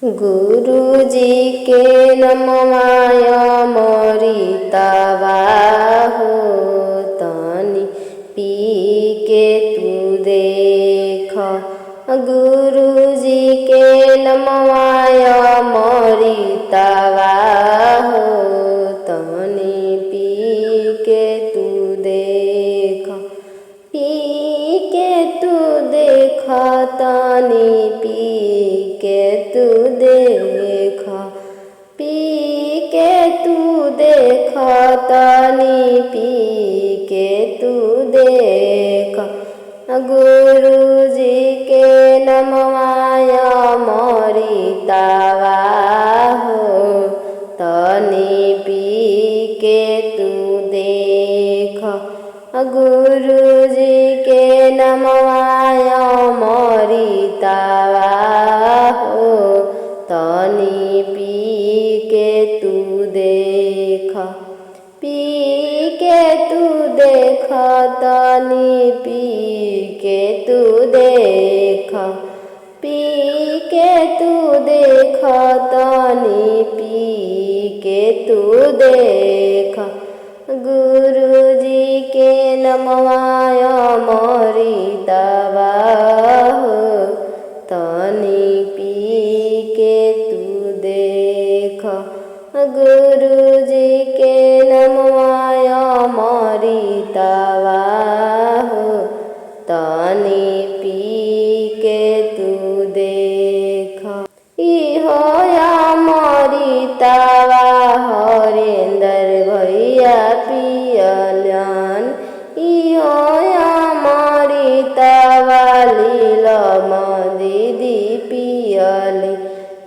गुरुजी के नमवाया मरितावा हो तनी पी के तू देख। गुरुजी के नमवाया मरितावा हो तनी पी के तू देख। पी के तू देख तनी पी के तू देख। पी के तू देख तनी पी के तू देख। गुरुजी के नमवाया मरितावा हो तनी पी के तू देख। गुरुजी के नमवाया मरितावा हो तनी पी के तू देख। पी के तू देख तनी पी के तू देख। पी के तू देख तनी पी के तू देख। गुरुजी के नमवाया मरितावा हो तनी पी के तू देख। गुरुजी के नमवाया मरितावा हो तनी पी के तू देख। इहोया मरितावा हरेंद्र भैया पियलन। इहोया मरितावा लीलम दीदी पियली।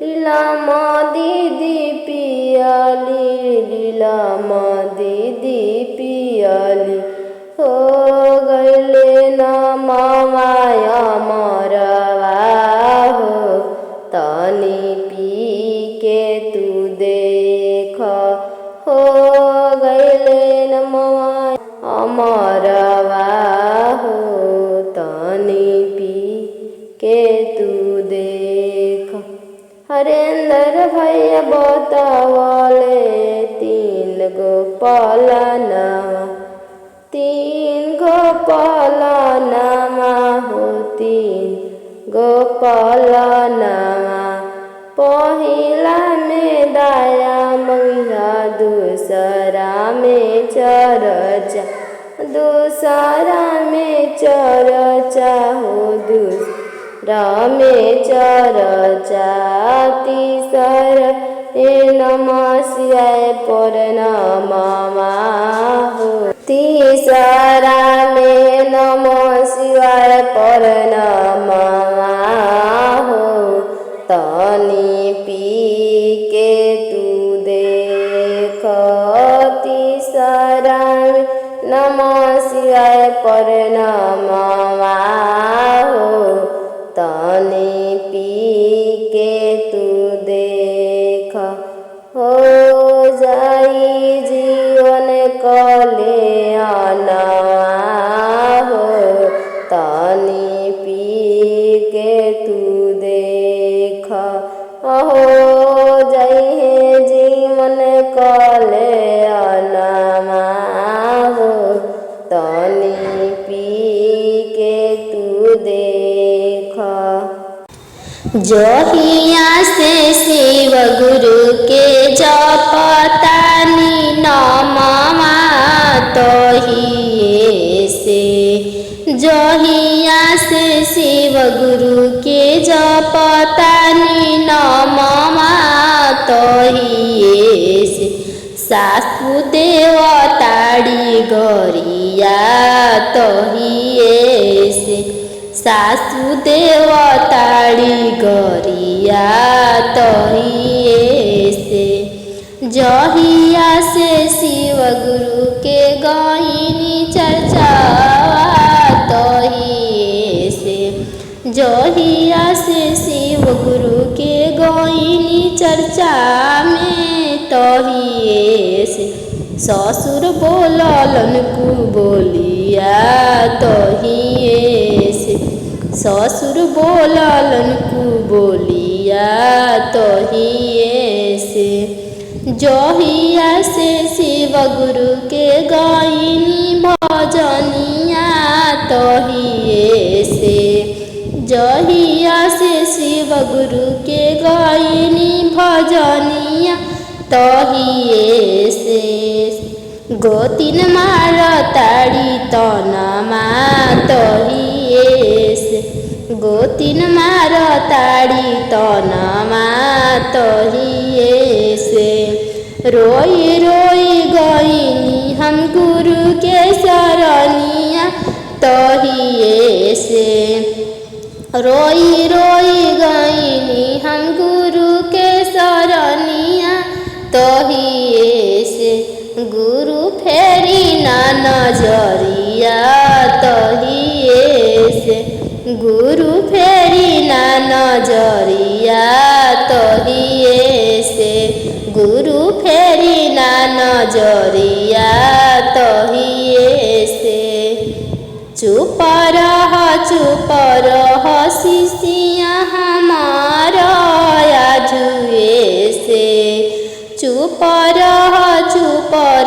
लीलम दीदी पियली। लीलम दीदी पियली। हो गईले नमवाया मरवा हो तनी पी के तू देख। हो गईले नमवाया मरवा हो तनी पी के तू देख। हरेंद्र भैया बतावले 3 गो पलनवा। 3 गो पलनवा हो 3 गो पलनवा। पहिला में दाया मैया दूसरा में चरचा। दूसरा में चरचा हो दूसरा में चरचा। तीसरा नमः शिवाय परनामा हो। तीसरा में नमः शिवाय परनामा हो तनी पी के तू देख। तीसरा में नमः शिवाय परनामा हो तनी पी के तू देख। हो जाई जीवन कल्याण हो तनी पी के तू देख। हो जाई जीवन कल्याण हो तनी पी के तू देख। जहिया से शिव गुरु के जपतानी नमवा तहिए से। जहिया से शिव गुरु के जपतानी नमवा तहिए से। सासु देवताड़ी गरिया तहिए से। सासु देवताड़ी गरिया तहिए से। जहिया से शिव गुरु के गईनी चर्चा तहिए से। जहिया से शिव गुरु के गईनी चर्चा में तहिए से। ससुर बोललन कु बोलिया तहिए से। ससुर बोललन कु बोलिया गुरिया तोहिए से। जहिया से शिव गुरु के गायनी भजनिया तोहिए से। जहिया से शिव गुरु के गायनी भजनिया तहिए से। गोतिन मार ताड़ी तनमा तहिए से। गोतिन मार ताड़ी तनमा तहिए से। रोई रोई गईनी हम गुरु के शरणिया तहिए से। रोई रोई गईनी हम गुरु के शरणिया तहिए से। गुरु फेरी ना नजरिया तहिए से। गुरु फेरी ना नजरिया तहिए से। गुरु फेरी ना नजरिया तहिए से। चुप रह शिष्या हमारा आजुए से। चुप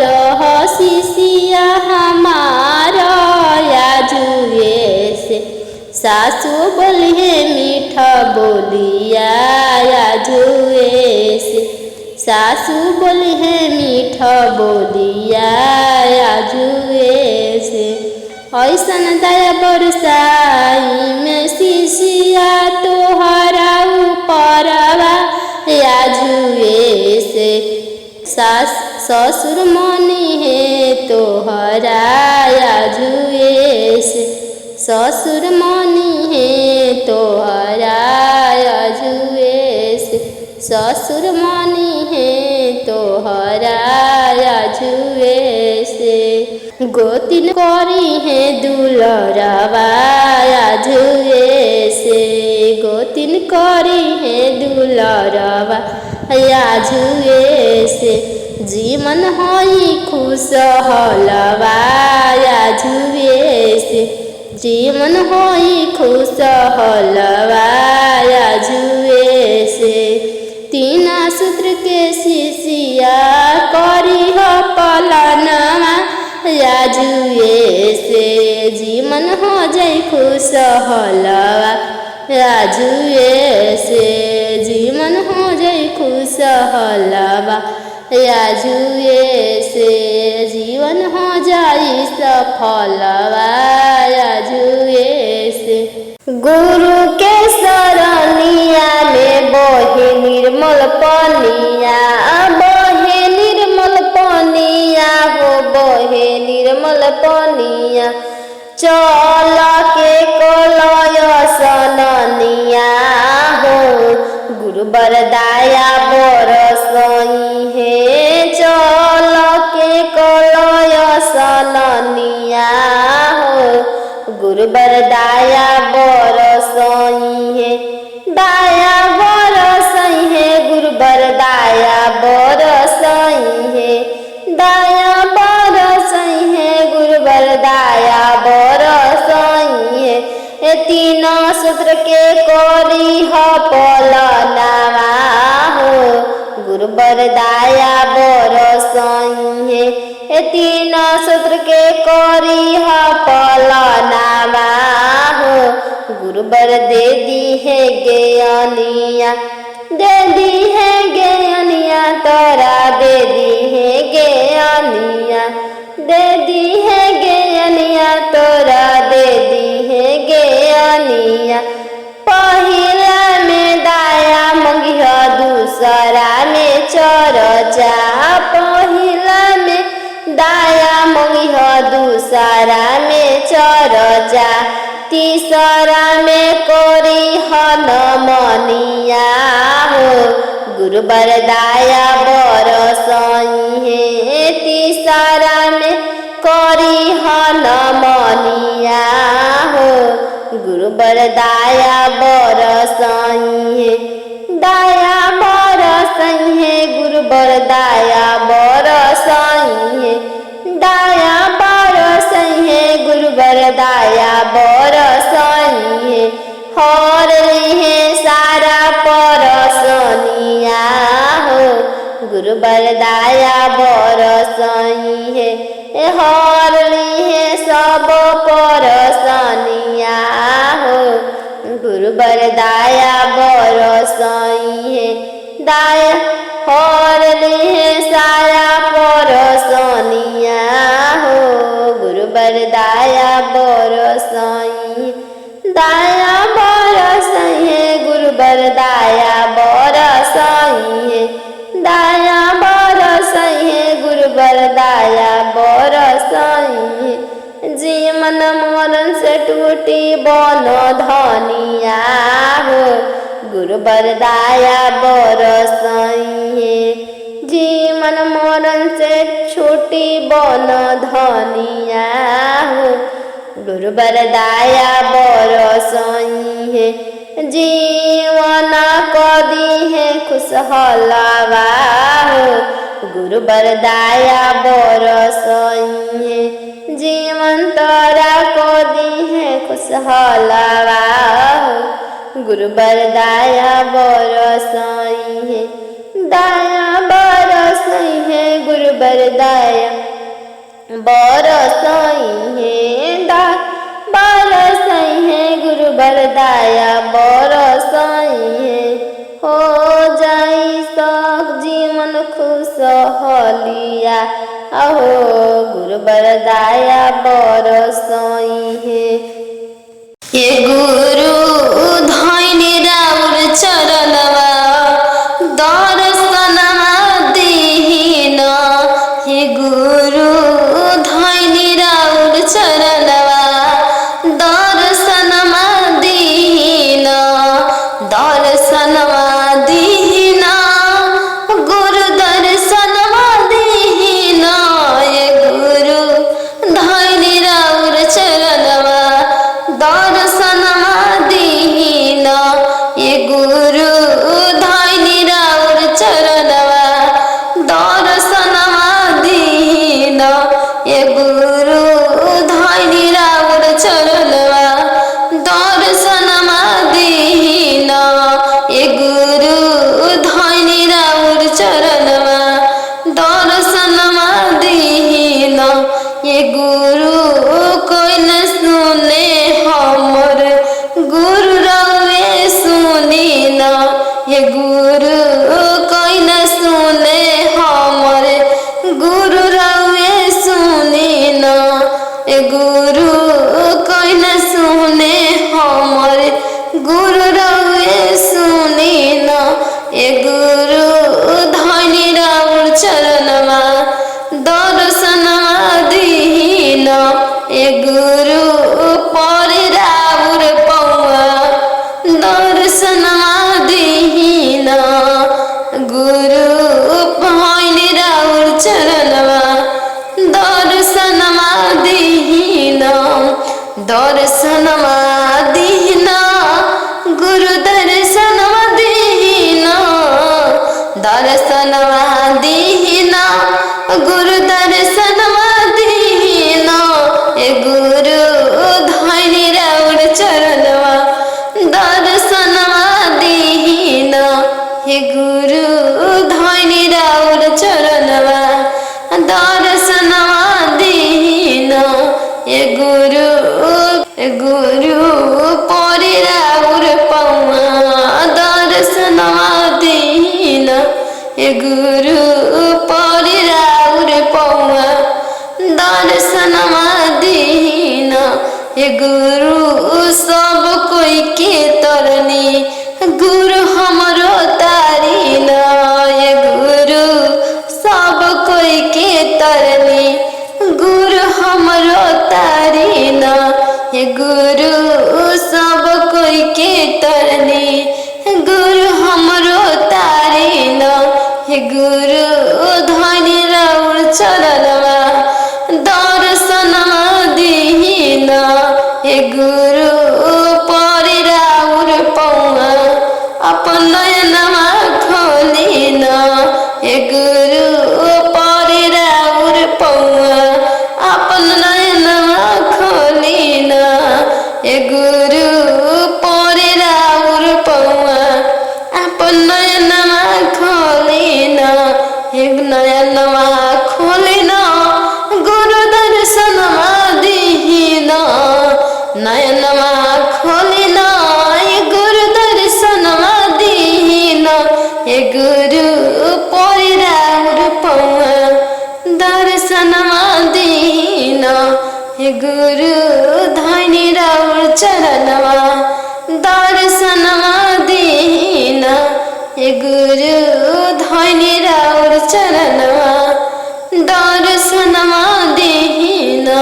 रह शिष्या हमारा आजुए से। सासू बोलिए मीठा बोलिया आजुए से। सासू बोलिए मीठा बोलिया आजुए से। ऐसन दया बरसाई में शिष्या तोहरा ऊपरवा आजुए से। ससुर मनी है तोहरा आजुए से। ससुर मनी है तोहरा आजुए से। ससुर मनी है तोहरा आजुए से। गोतिन करी है दुलरवा आजुए से। गोतिन करी है दुलरवा आजुए से। जीवन होई खुश हलवा आजुए से। जीवन होई खुश हलवा आजुए से। तीन सूत्र के शिष्या करी हो पलनवा आजुए से। जीवन हो जाई खुश हलवा आजुए से। जीवन हो जाई खुश हलवा आजुए से। जीवन हो जाई सफलवा आजुए से। गुरु के शरणिया में बहे निर्मल पनिया। बहे निर्मल पनिया हो बहे निर्मल पनिया। चल के कलय सननिया हो गुरु बरदाया बरसई है। चल के कलय सननिया हो गुरु बरदाया बरसई है। दाया बरसई है गुरु बरदाया बरसई है। दाया बरसई है गुरु बरदाया बरसई है। तीन सूत्र के करी हो पलनवा हो गुरु बरदाया बरसई है। तीन सूत्र के करी हो पलनवा हो गुरु बर दे दी है ज्ञानिया। दे दी है ज्ञानिया तोरा दे दी है ज्ञानिया। दे दी है ज्ञानिया तोरा दे दी है ज्ञानिया। पहिला में दाया मंगिया दूसरा में चर्चा। पहिला में दाया मंगिया दूसरा में चर्चा। तीसरा में कोरी हन मनिया हो गुरु बरदाया बरसई है। तीसरा में कोरी हन मनिया हो गुरु बरदाया बरसई है। दाया बरसई है गुरु बरदाया बरसई है। दाया बरसई है गुरु बरदाया बरसई है। हर लिहे सारा परसनिया हो गुरु बरदाया बरसई है हर लिहे सब परसनिया हो गुरु बरदाया बरसई है दाया हर लिहे सारा परसनिया हो गुरु बरदाया बरसई दाया बरसई है गुरु बरदाया बरसई है दाया बरसई है गुरु बरदाया बरसई है जीवन मरण से टूटी बन धनिया हो गुरु बरदाया बरसई है जीवन मरण से छूटी बन धनिया हो गुरु बरदाया बरसई है जीवन कदी है खुशहलावा हो गुरु बरदाया बरसई है जीवन तोरा कदी है खुशहलावा हो गुरु बरदाया बरसई है दाया बरसई है गुरु बरदाया बरसई है दा बरसई है गुरु बरदाया बरसई है हो जाई सब जीवन खुशहलिया अहो गुरु बरदाया बरसई है ये गुरु धैनी राउर चरणवा दर्शनमा दीन हे गुरु धैनी राउर चरणवा दर्शनमा दीन दर्शनमा दीन गुरु दर्शनमा दीन हे गुरु धैनी राउर चरणवा दर्शनमा दीन हे गुरु धैनी राउर चरणवा दर्शनमा दीन हे गुरु धैनी राउर चरणवा दर्शनमा दीन हे गुरु धैनी राउर चरणवा दर्शनमा दीन हे गुरु कोई न सुने हमर गुरु रवे सुनी न हे गुरु कोई न सुने हमर गुरु रवे सुनी न हे गुरु कोई न सुने हमर गुरु रवे सुनी न हे गुरु धैनी राउर चरणवा दर्शनमा दीन हे गुरु परि राउर पौआ दर्शनमा दीन गुरु धैनी राउर चरणवा दर्शनमा दीन दर्शनमा दीन गुरु दर्शनमा दीन दर्शनमा दीन गुरु दर्शनमा दीन हे गुरु धैनी राउर चरणवा दर्शनमा दीन हे गुरु धैनी राउर चरणवा दर्शनमा दीन हे गुरु परि राउर पौआ दर्शनमा दीन हे गुरु परि राउर पौआ दर्शनमा दीन हे गुरु सब कोई के तरनी गुरु हमरो तारीन हे गुरु सब कोई के तरनी गुरु हमरो तारीन हे गुरु सब कोई के तरनी गुरु हमरो तारीन हे गुरु धैनी राउर चरणवा दर्शनमा दीन हे गुरु परि राउर पौआ अपन नयनमा खोलिन हे गुरु परि राउर पौआ अपन नयनमा खोलिन हे गुरु परि हे गुरु परे राउर पौआ दर्शनमा दीना हे गुरु धनी राउर चरणमा दर्शनमा दीना हे गुरु धनी राउर चरणमा दर्शनमा दीना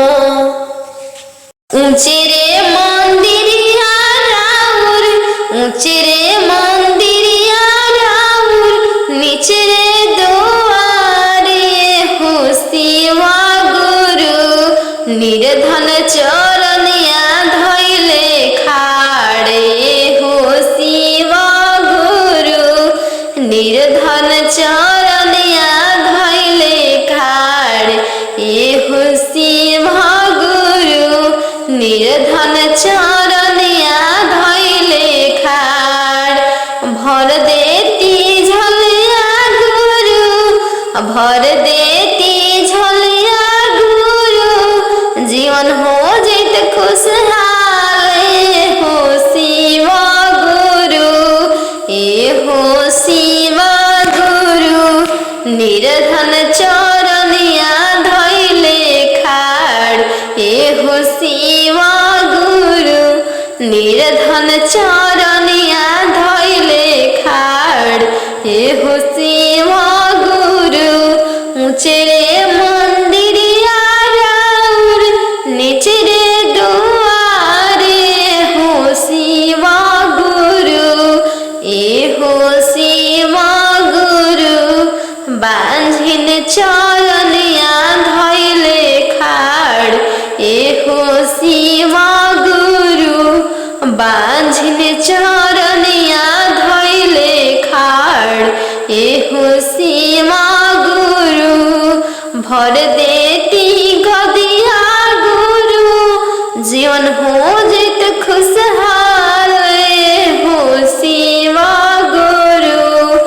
ऊंचे रे मंदिरिया राउर ऊंचे रे मंदिरिया राउर नीचे रे दुआरे हो शिवा गुरु निर्धन चरनिया धैले खाड़े हो शिवा गुरु निर्धन चरनिया धैले खाड़े हो शिवा गुरु निर्धन चरनिया धैले खाड़ भर देती झलिया गुरु भर देती झलिया गुरु जीवन हो जित खुशहाल हो शिवा गुरु ए हो शिवा गुरु निर्धन चरनिया धैले खाड़ ए हो शिवा गुरु निर्धन चरनिया धैले खाड़ ए हो शिवा गुरु ऊंचे रे मंदिरिया राउर नीचे रे दुआरे हो शिवा गुरु ए हो शिवा गुरु बांझिन चरनिया धैले खाड़ ए हो शिवा गुरु बांझिन चरनिया धैले खाड़ ए हो शिवा गुरु भर देती गदिया गुरु जीवन हो जित खुशहाल हो शिवा गुरु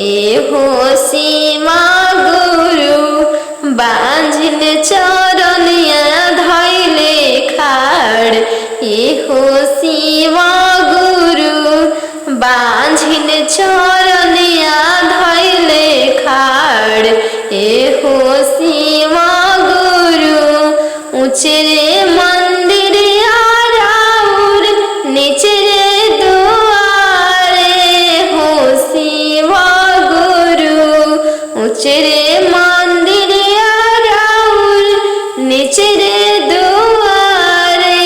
ए हो शिवा गुरु बांझिन चरनिया धैले खाड़ ए हो शिवा गुरु बांझिन चरनिया धैले खाड़ ए हो शिवा गुरु ऊंचे रे मंदिरिया राउर नीचे रे दुआरे हो शिवा गुरु ऊंचे रे मंदिरिया राउर नीचे रे दुआरे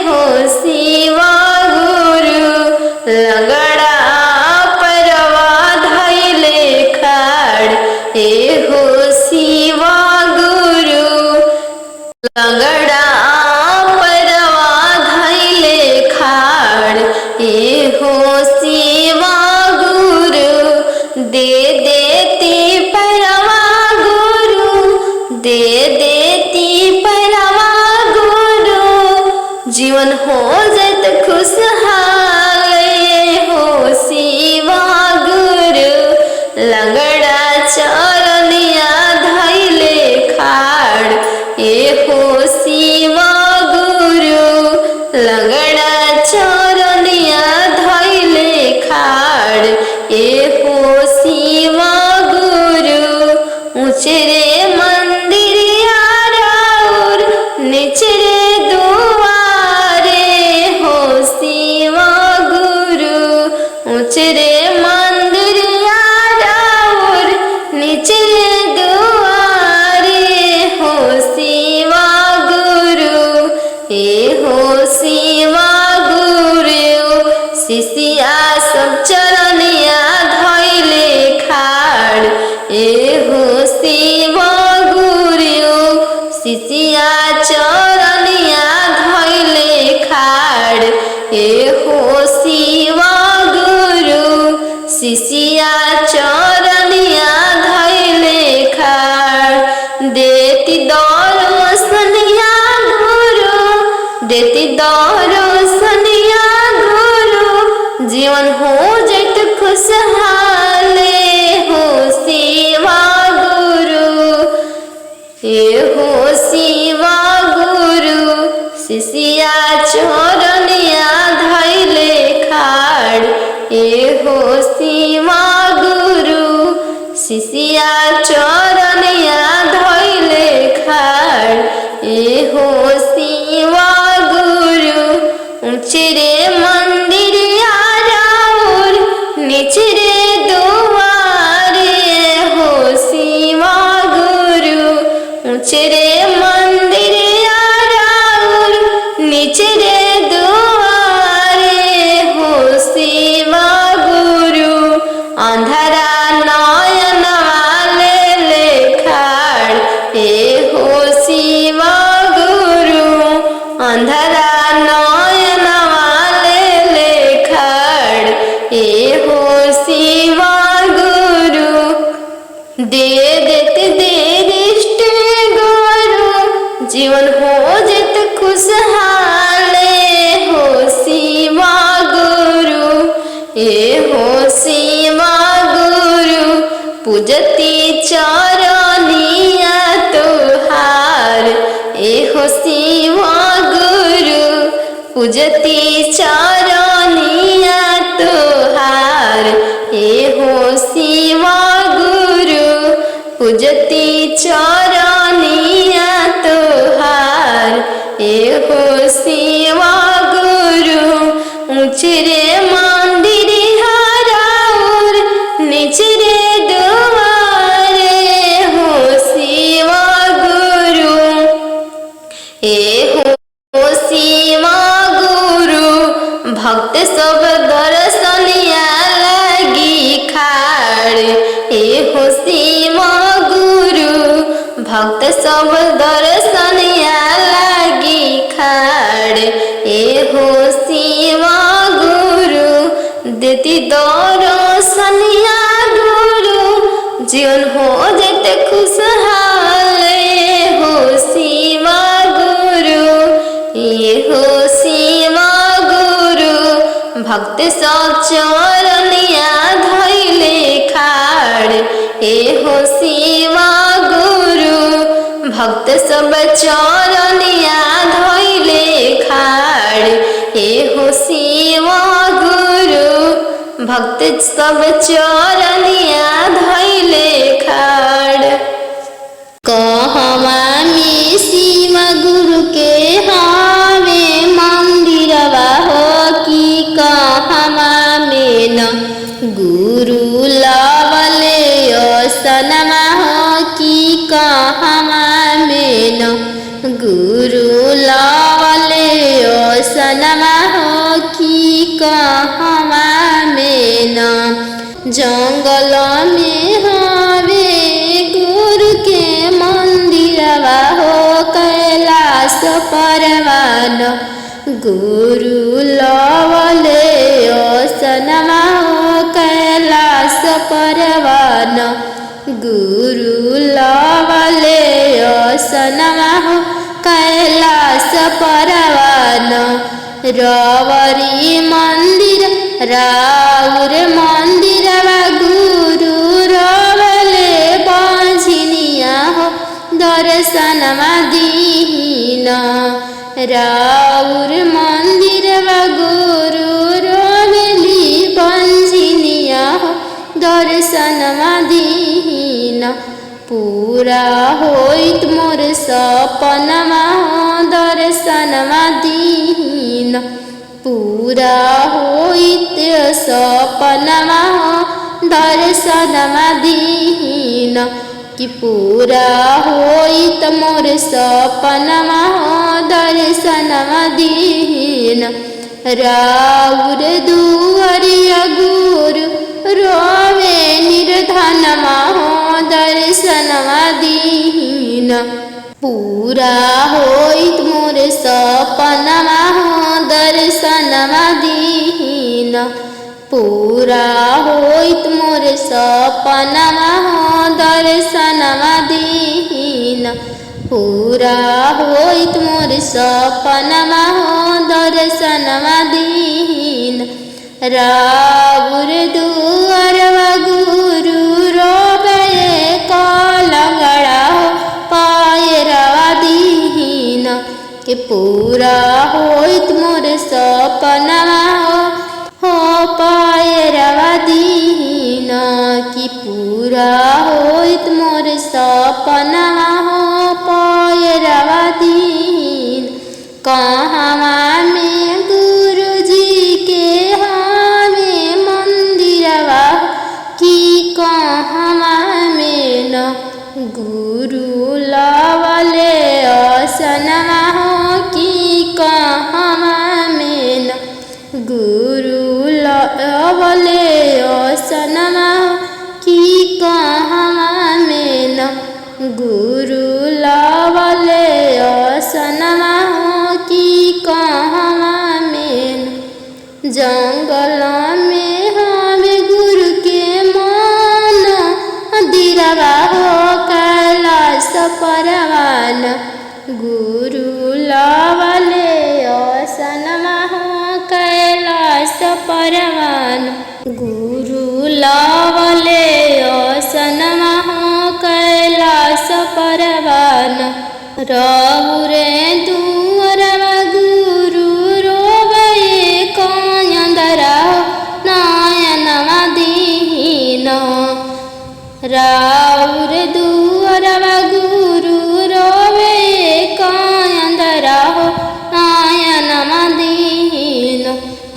हो शिवा गुरु लगड़ा परवा धैले खाड़ ए हो शिवा गुरु लगड़ा परवा धैले खाड़ ए हो शिवा गुरु दे देती परवा गुरु दे देती परवा गुरु जीवन हो जत खुशहाल हो शिवा गुरु लगड़ा चरनिया धैले खाड़ ए हो शिवा गुरु लगड़ा चरनिया धैले खाड़ ए हो शिवा गुरु ऊंचे रे मंदिरिया राउर नीचे रे दुआरे हो शिवा गुरु ऊंचे रे मंदिरिया राउर नीचे रे दुआरे हो शिवा गुरु ए हो शिवा गुरु शिष्या सब चरनिया धैले खाड़ ए हो शिवा गुरु शिष्या चरनिया धैले खाड़ ए हो शिवा गुरु शिष्या चरनिया धैले खाड़ देती दर्शनिया गुरु देती दर्शनिया गुरु जीवन हो जत खुशहाल हो शिवा गुरु ए हो शिवा गुरु शिष्या चरनिया धैले खाड़ ए हो शिवा गुरु शिशिया चरनिया धैले खाड़ एहो शिव गुरु ऊंचरे मंदिरिया राउर निचरे दुआरे हो शिव गुरु ऊंचरे मंदिरिया राउर निचरे दुआरे हो शिव गुरु अंधारा नयन वाले लेखाड़ एहो शिव गुरु अंधारा नयन वाले लेखाड़ एहो शिव गुरु दे देते दे दृष्टि गुरु जीवन हो जित खुशहाले हो शिव गुरु एहो शिव गुरु पूजती चरनिया तुहार एहो शिव गुरु पूजती चरनिया तुहार एहो शिव गुरु पूजती चरनिया तुहार एहो शिव गुरु ऊंचरे मंदिर हराउर निचरे दुआरे हो शिव गुरु एहो शिव गुरु भक्त सब दर्शनिया लगी खाड़ एहो शिव गुरु भक्त सब दर्शनिया लगी खाड़ एहो शिव गुरु देती दर्शनिया गुरु जीवन हो जते खुशहाल हो शिव गुरु एहो शिव गुरु भक्त सब चरनिया धैले खाड़ एहो शिव गुरु भक्त सब चरनिया धैले खाड़ एहो शिव गुरु भक्त सब चरनिया धैले खाड़ कहवा में शिव गुरु के हावे मंदिरवा हो कि कहवा में न गुरु लवले सनमा हो कि कहवा में न गुरु लवले सनमा हो कि कहवा में न जंगल में हवे गुरु के मंदिरवा हो कैलाश परवान गुरु लवले सनमा हो कैलाश परवान गुरु लवले सनमा हो कैलाश परवान रवरी मंदिर राउर मंदिरवा गुरु रवले बांझिनिया हो दर्शनमा दीन राउर मंदिरवा गुरु रवली बांझिनिया हो दर्शनमा दीन पूरा होइत मोर सपनमा दर्शनमा दीन पूरा होइत सपनमा दर्शनमा दीन कि पूरा होइत मोर सपनमा दर्शनमा दीन राउर दुआरिया गुरु रोवे निर्धनमा दर्शनमा दीन पूरा होइत मोर सपनमा दर्शनमा दीन पूरा होइत मोर सपनमा दर्शनमा दीन पूरा होइत मोर सपनमा दर्शनमा दीन राउर दुआरवा गुरु रोवे कलंगड़ा पायरवा दीन के पूरा होइत मोर सपनमा हो पायरवा दीन कि कि पूरा होइत मोर सपनवा हो पैरवा दीन। कहवा में गुरुजी के हमें मंदिरवा कि कहवा में न गुरु लवले असनवा हो कि कहवा में न गुरु लवले असनवा कि कहवा में न गुरु लवले असनवा कि कहवा में न जंगल में हमें गुरु के मन दिरवा हो कैलाश परवान। गुरु लवले असनवा हो कैलाश परवान। गुरु लवले असनवा हो कैलाश परवान। रहुरे दुअरवा गुरु रोवे कयंदरा नयनवा दीन। राउरे दुअरवा गुरु रोवे कयंदरा नयनवा दीन।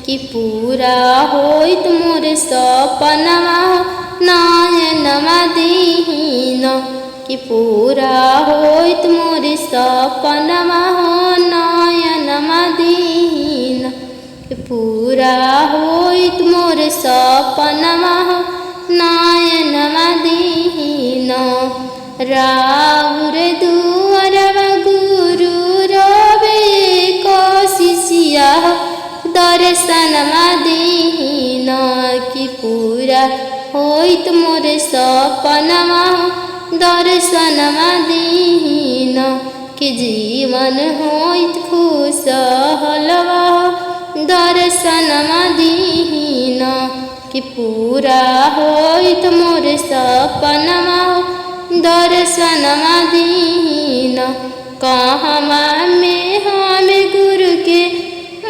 कि पूरा होइत मोर सपनवा नयनवा दीन। कि पूरा होइत मोर सपनवा नयनवा दीन। कि पूरा होइत मोर सपनवा नयनवा दीन। राउरे दुअरवा गुरु रोवे कोशिशिया दर्शनवा दीन। कि पूरा होइत मोर सपनवा दर्शनवा दीन। कि जीवन होइत खुशहलवा दर्शनवा दीन। कि पूरा होइत मोर सपनवा दर्शनवा दीन। कहवा में हमें गुरु के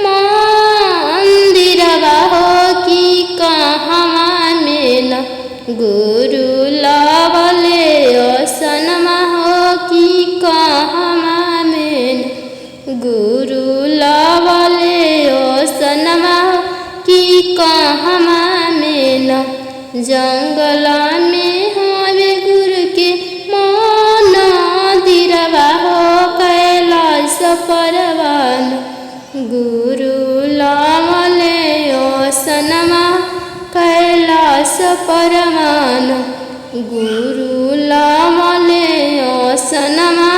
मंदिरवा हो कि कहवा में न गुरु लवले असनवा हो कि कहवा में न गुरु लवले असनवा कि कहवा में न जंगल में हमें गुरु के मंदिरवा हो कैलाश परवान। गुरु लवले असनवा कैलाश परवान। गुरु लवले असनवा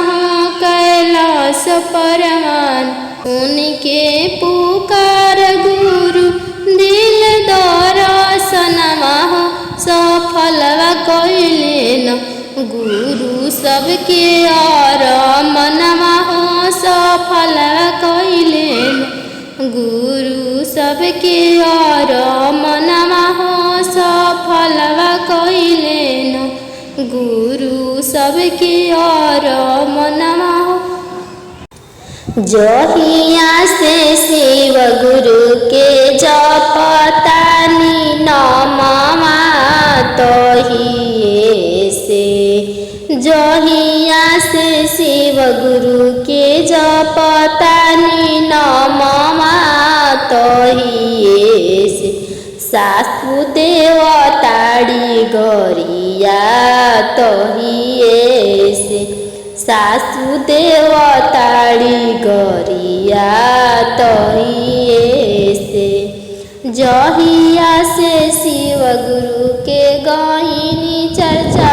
कैलाश परवान। उनके पुकार गुरु दिल दर्शनवा सफलवा कैलेन। गुरु सबके और मनवा सफलवा कैलेन। गुरु सबके और मनवा सफलवा कैलेन। गुरु सबके और मनवा जहिया से शिव गुरु के जपतानी नमवा तहिए से। जहिया से शिव गुरु के जपतानी नमवा तहिए से। सासु देवताड़ी गरिया तहिए से। सासु देवताड़ी गरिया तहिए से। जहिया से शिव गुरु के गहिनी चर्चा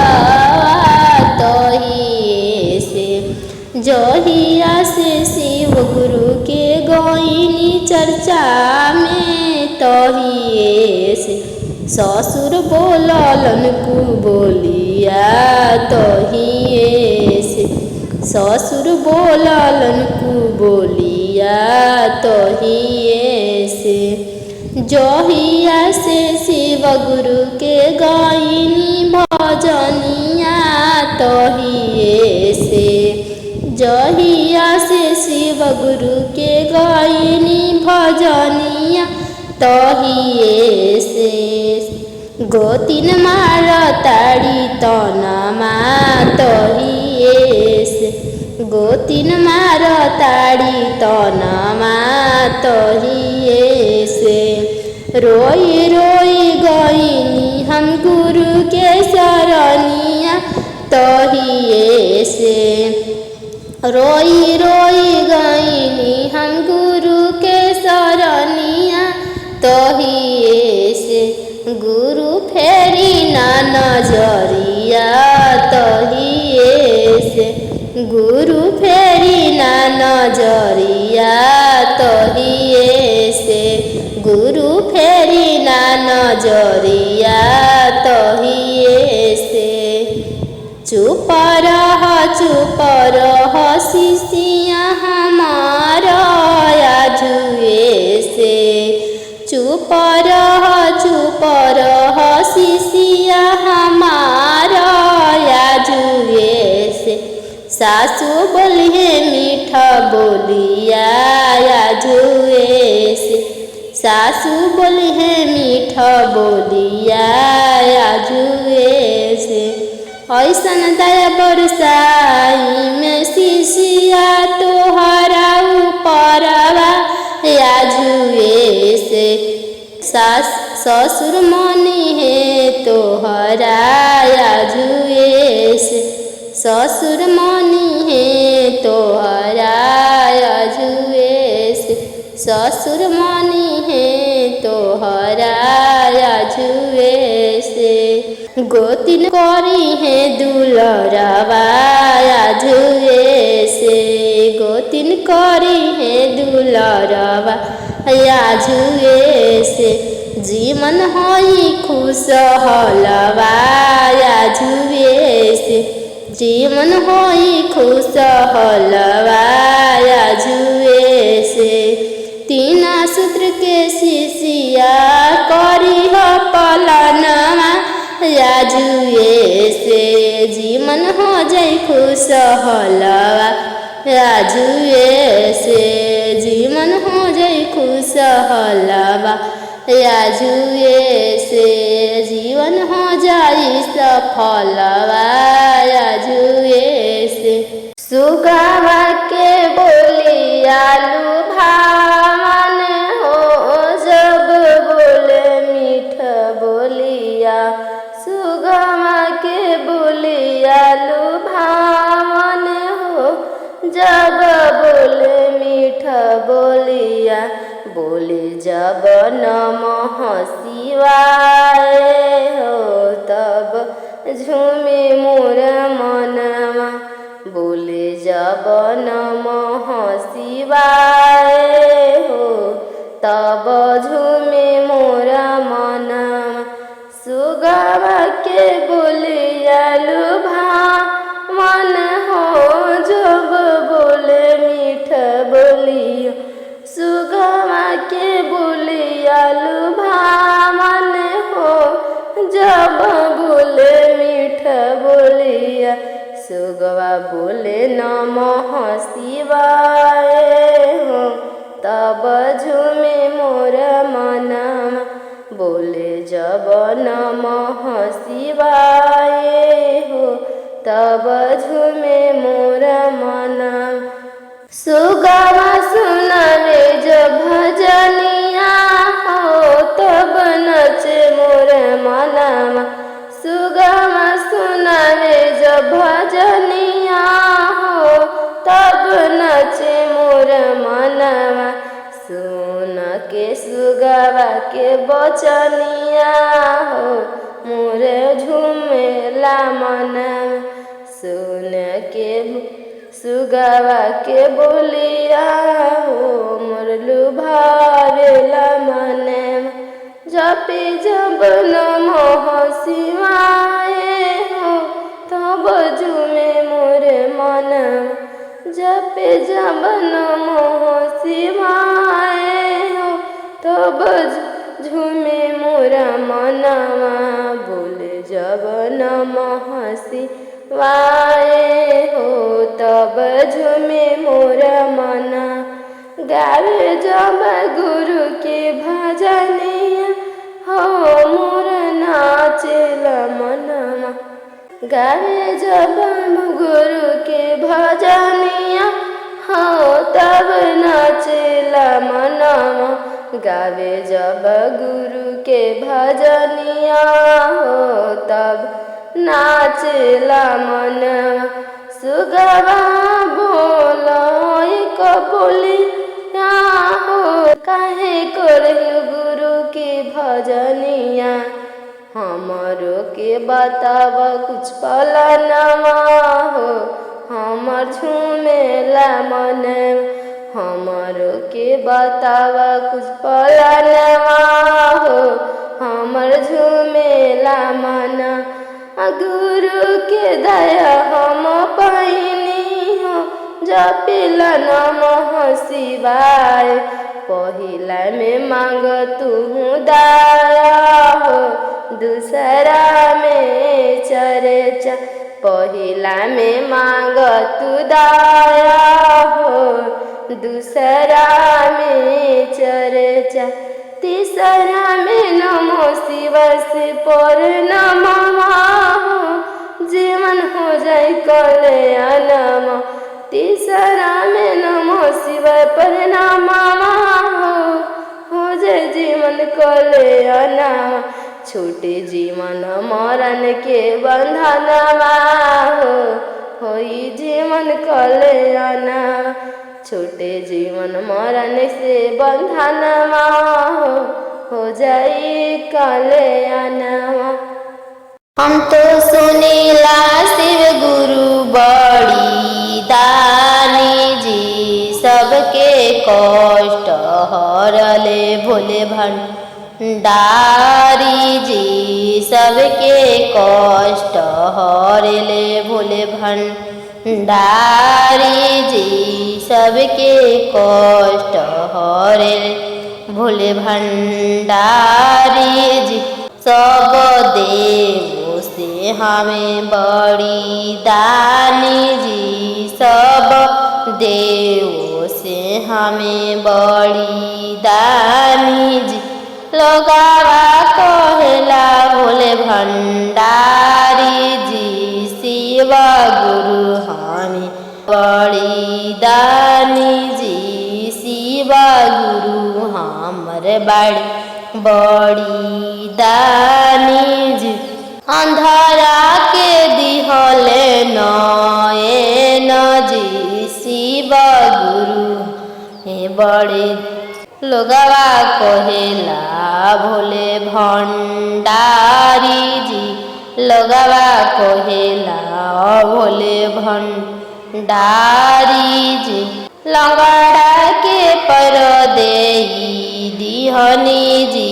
तहिए से। जहिया से शिव गुरु के गहिनी चर्चा में तहिए से। ससुर बोललन कु बोलिया तहिए से। ससुर बोललन कु बोलिया तहिए से। जहिया से शिव गुरु के गइनी भजनिया तहिए से। जहिया से शिव गुरु के गइनी भजनिया तहिए से। गोतिन मार ताड़ी तनमा तहिए से गोतिन मार ताड़ी तनमा तहिए से रोई रोई गईनी हम गुरु के शरणिया तहिए से रोई रोई गईनी हम गुरु के शरणिया तहिए से गुरु फेरी ना नजरिया तहिए से गुरु फेरी ना नजरिया तहिए से गुरु फेरी ना नजरिया तहिए से चुप रह शिष्या हमारा आजुए से चुप रह शिष्या हमारा आजुए से सासू बोलिए मीठा बोलिया आजुए से सासू बोलिए मीठा बोलिया आजुए से ऐसन दया बरसाई में शिष्या तोहरा ऊपरवा आजुए से सास ससुर मनी है तोहरा आजुए से ससुर मनी है तोहरा आजुए से ससुर मनी है तोहरा आजुए से गोतिन करी है दुलरवा आजुए से गोतिन करी है दुलरवा आजुए से जीवन होई खुश हलवा आजुए से जीवन होई खुश हलवा आजुए से तीन सूत्र के शिष्या करी हो पलनमा आजुए से जीवन हो जाई खुश हलवा आजुए से जीवन हो जाई खुश हलवा आजुए से जीवन हो जाई सफलवा आजुए से सुगावा के बोली आलू भावन हो जब बोले मीठ बोलिया सुगमा के बोली आलू भावन हो जब बोले मीठ बोलिया बोले जब नमः शिवाय हो तब झूमे मोर मनवा बोले जब नमः शिवाय हो तब झूमे मोर मनवा सुगवा के बोले आलू भावन हो जब बोले मीठ बोलिया सुगवा के बोले आलू भावन हो जब बोले मीठ बोलिया सुगवा बोले नमः शिवाय हो तब झूमे मोर मनवा बोले जब नमः शिवाय हो तब झूमे मोर मनवा सुगवा सुनावे जब भजनिया हो तब नचे मोर मनवा सुगवा सुनावे जब भजनिया हो तब नचे मोर मनवा सुन के सुगवा के बचनिया हो मोर झूमेला मनवा सुन के सुगवा के बोलिया हो मोर लुभावेला मनवा जपे जब नमः शिवाय हो तब झूमे मोर मनवा जपे जब नमः शिवाय हो तब झूमे मोर मनवा बोले जब नमः शिवाय हो तब झूमे मोर मनवा गावे जब गुरु के भजनिया हो मोर ना नाचेला मनवा गावे जब गुरु के भजनिया हो तब नाचेला मनवा गावे जब गुरु के भजनिया हो तब नाचेला मनवा सुगवा बोलो एक बोलिया हो काहे करहिल गुरु के भजनिया हमरो के बताव कुछ पलनवा हो हमर झूमेला मन हमरो के बताव कुछ पलनवा हो हमर झूमेला मन गुरु के दया हम पाइनी हो जपिला नमः शिवाय पहिला में मांग तू दया हो दूसरा में चर्चा पहिला में मांग तू दया हो दूसरा में चर्चा तीसरा में नमो शिव से पर नमः जीवन हो जाए कल्याण तीसरा में नमो शिव पर नमः हो जाए जीवन कल्याण छूटे जीवन मरण के बंधनवा होई जीवन कल्याण छूटे जीवन मरण से बंधनवा हो जाई कल्याणवा। हम तो सुनीला शिव गुरु बड़ी दानी जी सबके कष्ट हरले भोले भंडारी जी सबके कष्ट हरले भोले भंडारी जी सबके कष्ट हरले भोले भंडारी जी सब देवों से हमें बड़ी दानी जी सब देवों से हमें बड़ी दानी जी लोगावा कहेला भोले भंडारी जी शिव गुरु हमें बड़ी दानी जी शिव गुरु हमर बड़ी दानी जी अंधारा के दिहले नयन जी शिव गुरु हे बड़े लोगवा कहेला भोले भंडारी जी लोगवा कहेला भोले भंडारी जी लंगड़ा के पर देई दिहनी जी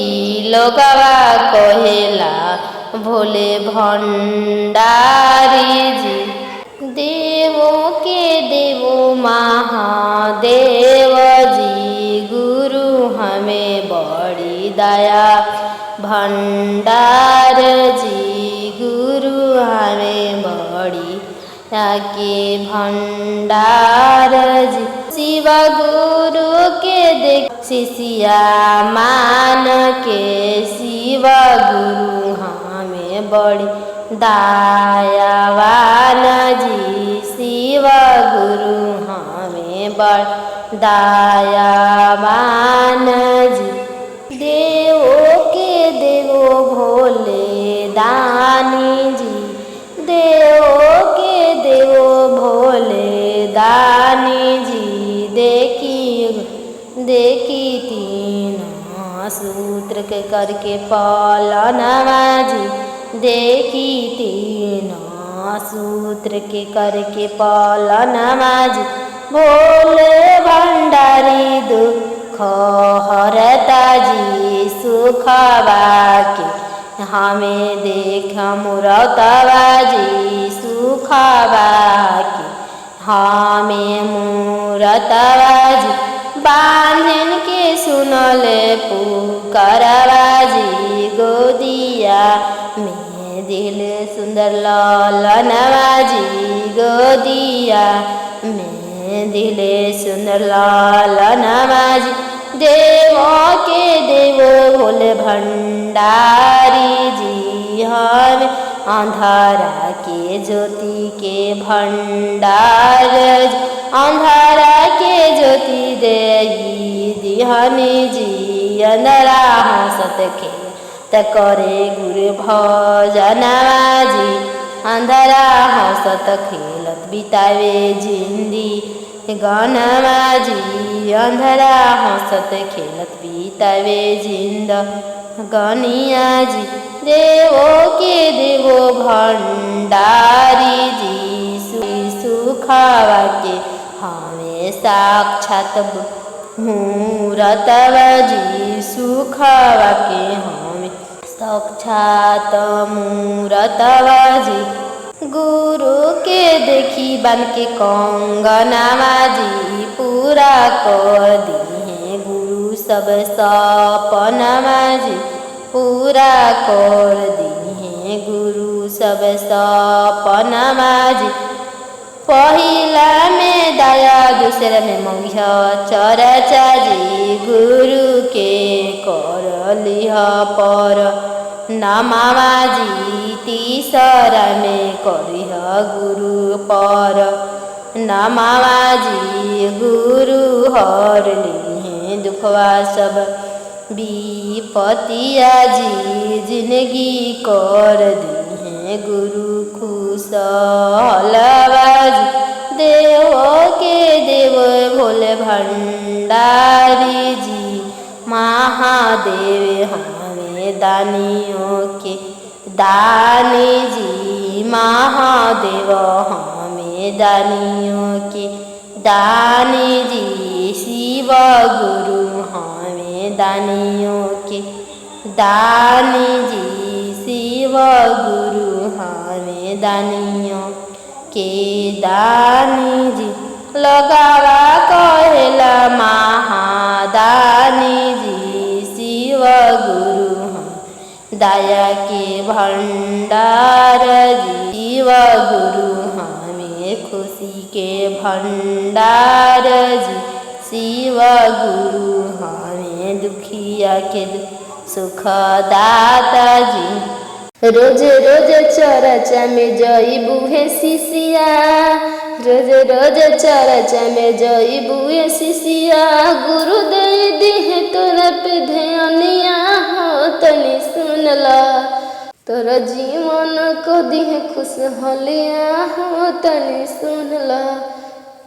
लोगवा कहेला भोले भंडारी जी देवों के देवो महादेव जी गुरु हमें बड़ी दया भंडार जी गुरु हमें बड़ी के भंडार जी शिव गुरु के देख शिष्या मान के शिव गुरु हमें बड़ी दयावान जी शिव गुरु हमें बड़ी दयावान जी देवों के देवो भोले दानी जी देवों के देवो भोले दानी जी देखी तीन सूत्र के करके पालनवा जी देखी तीन सूत्र के करके पालनवा जी भोले भंडारी दुख हरता जी सुखवा के हमें देख मुरतवा जी सुखवा के हमें मुरतवा जी बांधन के सुनले पुकारवा जी गोदिया में दिल सुंदर लालनवा जी गोदिया में दिल सुंदर लालनवा जी देवों के देवो भोले भंडारी जी हमें अंधारा के ज्योति के भंडार अंधारा के ज्योति देई दिहनी जी अंधरा हंसत खेलत करे गुरु भजनवा जी अंधरा हंसत खेलत बितावे जिंदी गनवा जी अंधरा हंसत खेलत बितावे जिंद गनिया जी देवो के देवो भंडारी जी सुखावा के हमें साक्षात मूरतवा जी सुखावा के हमें साक्षात मूरतवा जी गुरु के देखी बन के कंगनवा जी पूरा कर दिए गुरु सब सपनवा जी पूरा कर दिए गुरु सब सपनवा जी पहिला में दया दूसरे में मंगिया चर्चा जी गुरु के कर लिह पर नमावा जी तीसरा में करिह गुरु पर नमावा जी गुरु हर लिहे दुखवा सब विपतिया जी जिंदगी कर दिहे गुरु खुशलवा जी देव के देव भोले भंडारी जी महादेव हमें दानियों के दानी जी महादेव हमें दानियों के दानी जी शिव गुरु हमें दानियों के दानी जी शिव गुरु हमें दानियों के दानी जी लगावा कहेला महादानी जी शिव गुरु दया के भंडार जी शिव गुरु हमें खुशी के भंडार जी शिव गुरु हमें दुखिया के सुख दाता जी रोज रोज चर्चा में जईबू हे शिष्या रोज रोज चर्चा में जईबू हे शिष्या गुरु दे दिहे तोरा पे ध्यानिया हो तनी सुनला तोरा जीवन को दिहे खुशहालिया हो तनी सुनला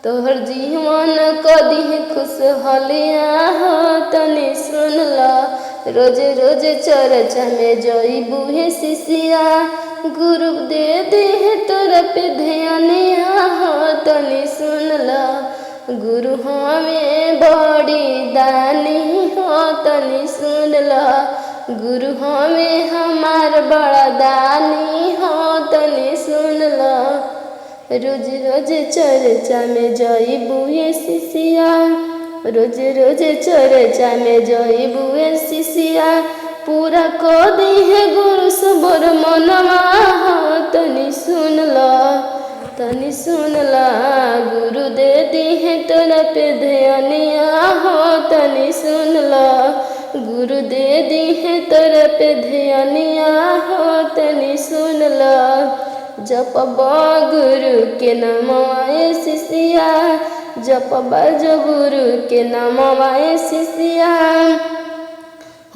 तोहर जीवन को दिहे खुशहालिया हो तनी सुनला रोज रोज चर्चा में जईबू हे शिष्या गुरु दे दिहे तोरा पे ध्यानिया हो तनी सुनला गुरु हमें बड़ी दानी हो तनी सुनला गुरु हमें हमार बड़ा दानी हो तनी सुनला रोज रोज चर्चा में जईबू हे शिष्या रोज रोज चर्चा में जईबू हे शिष्या पूरा को दिहे गुरु सबोर मनवा हो तनी सुनला गुरु दे दिहे तोरा पे ध्यानिया हो तनी सुनला गुरु दे दिहे तोरा पे ध्यानिया हो तनी सुनला जपबा गुरु के नमवाए शिष्या जपबा जो गुरु के नमवाए शिष्या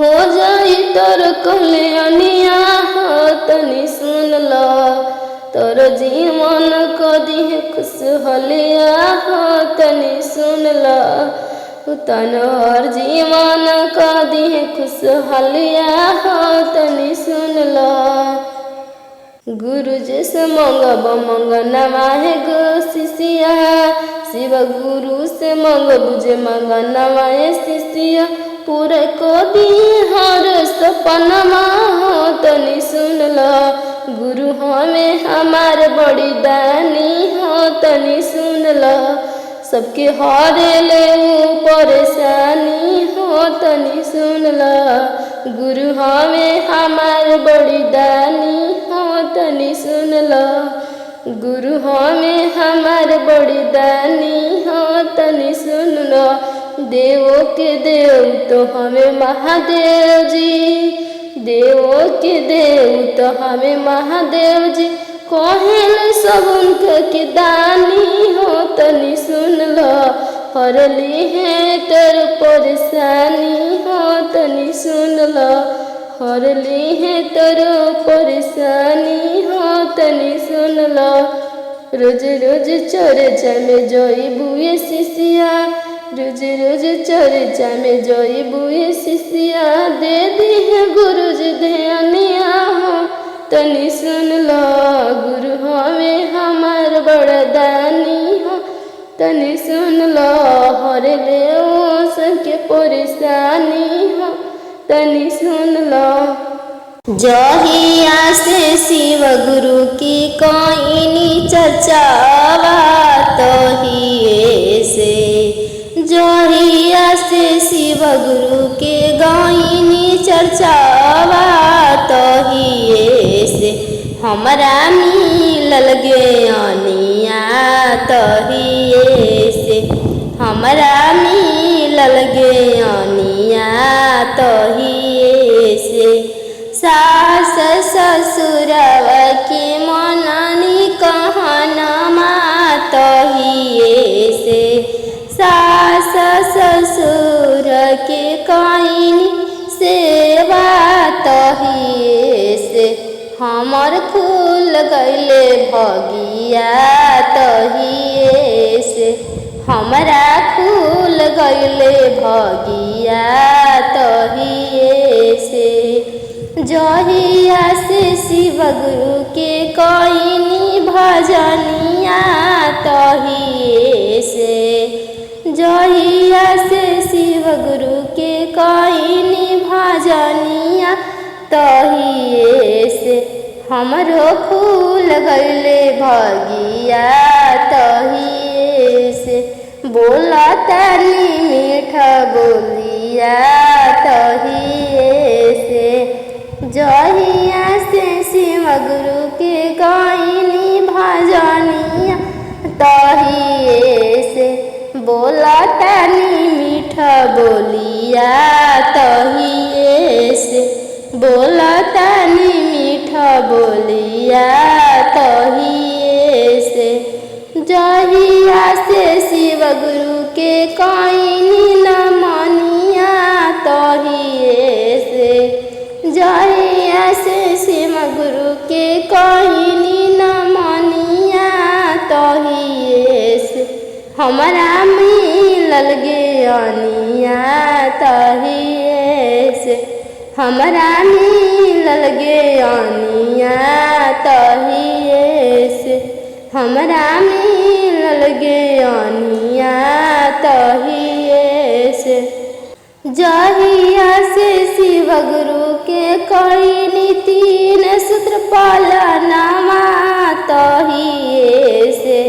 हो जाई तोर कल्याणिया हो तनी सुनला तोर जीवन को दिहे खुशहालिया हो तनी सुनला तनोर जीवन को दिहे खुशहालिया हो तनी सुनला गुरु जैसे मंगब मंगनवा है गो शिष्या शिव गुरु से मंगब जे मंगनवा है शिष्या पूरे को दी हर सपनमा हो तनी सुनला गुरु हमें हमार बड़ी दानी हो तनी सुनला सबके हरे ले परेशानी हो तनी सुनला गुरु हमें हमार बड़ी दानी हो तनी सुनला गुरु हमें हमार बड़ी दानी हो तनी सुनला देवों के देव तो हमें महादेव जी, देवों के देव तो हमें महादेव जी, कहेल सब उनके के दानी हो। तनी सुन लो हरली है तेर परेशानी हो। तनी सुन लो हरली है तेर परेशानी हो। तनी सुन लो रोज रोज चर्चा में जोई बुए शिष्या, रोज रोज चर्चा में जोई बुए शिष्या, दे दी है गुरु जी ध्यानिया हो। तनी सुन लो गुरु हमें हमार बड़दानी हो। तनी सुन लो हर ले सबके परेशानी हो। तनी सुन लो जहिया से शिव गुरु की कोइनी चर्चावा तहिए से, जहिया से शिव गुरु के गाइनी चर्चावा तहिए से, हमरा मिलल ज्ञानिया तहिए से, हमरा मिलल ज्ञानिया तहिए से। सास ससुरव के मननी कहनमा तहिए से, सास ससुर के कइनी सेवा तहिए से, हमर खुल गइले भगिया तहिए से, हमरा खुल गइले भगिया तहिए से। जहिया से शिव गुरु के कोइनी भजनिया तहिए से, जहिया से शिव गुरु के कोइनी भजनिया तहिए से, हमरो खुल गइले भगिया तहिए से। बोला तनी मीठा बोलिया तहिए से, जहिया से शिव गुरु के गाइनी भजनिया तहिए से। बोला तनी मीठा बोलिया तहिए से, बोला तनी मीठा बोलिया तहिए से। जहिया से शिव गुरु के गाइनी नमनिया तहिए से, जहिया से शिव गुरु के कोइनी नमनिया तहिए से, हमरा मिलल ज्ञानिया तहिए से, हमरा मिलल ज्ञानिया तहिए से, हमरा मिलल ज्ञानिया तहिए से। जहिया से शिव गुरु के कोइनी तीन सूत्र पालनमा तहिए से,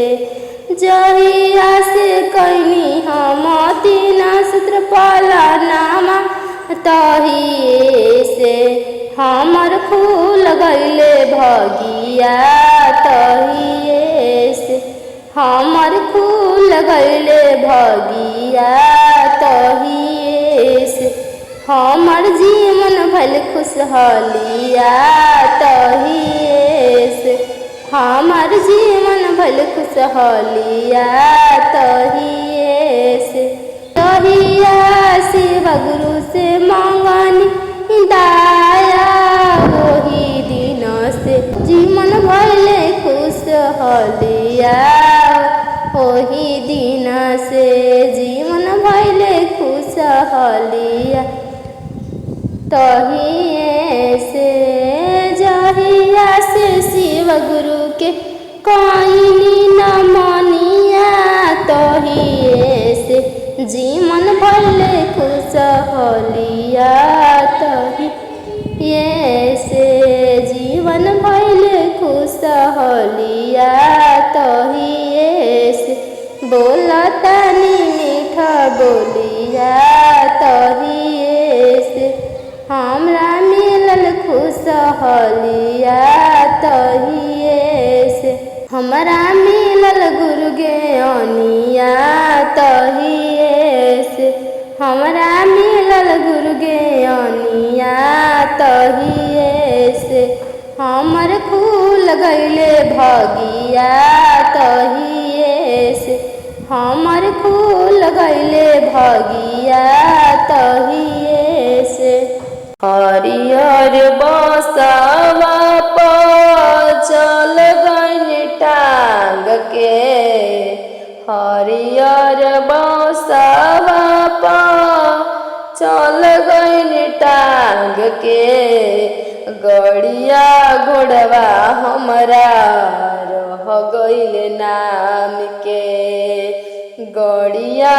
जहिया से कोइनी हम तीन सूत्र पालनमा तहिए से, हमर खुल गइले भगिया तहिए से, हमर खुल गइले भगिया तहिए से। हमर जीवन भल खुशहालिया तहिए से, हमर जीवन भल खुशहालिया तहिए से। तहिया शिव गुरु से मांगनी दाया, वही दिन से जीवन भले खुशहालिया, वही दिन से जीवन भले खुशहालिया तहिए से। जहिया से शिव गुरु के कोइनी नमनिया तहिए से, जीवन भले खुशहालिया तहिए से, जीवन भले खुशहालिया तहिए से। बोला तनी मीठा बोलिया तहिए से, हमरा मिलल खुशहालिया तहिए से, हमरा मिलल गुरु ज्ञानिया तहिए से। हमरा मिलल गुरु ज्ञानिया तहिए से हमर खुल गईले भगिया तहिए से हमर खुल गईले भगिया तहिए से हरियर बसवा पर चल गईन टांग के हरियर बसवा पर चल गईन टांग के गड़िया घोड़वा हमरा रह गईल नाम के गड़िया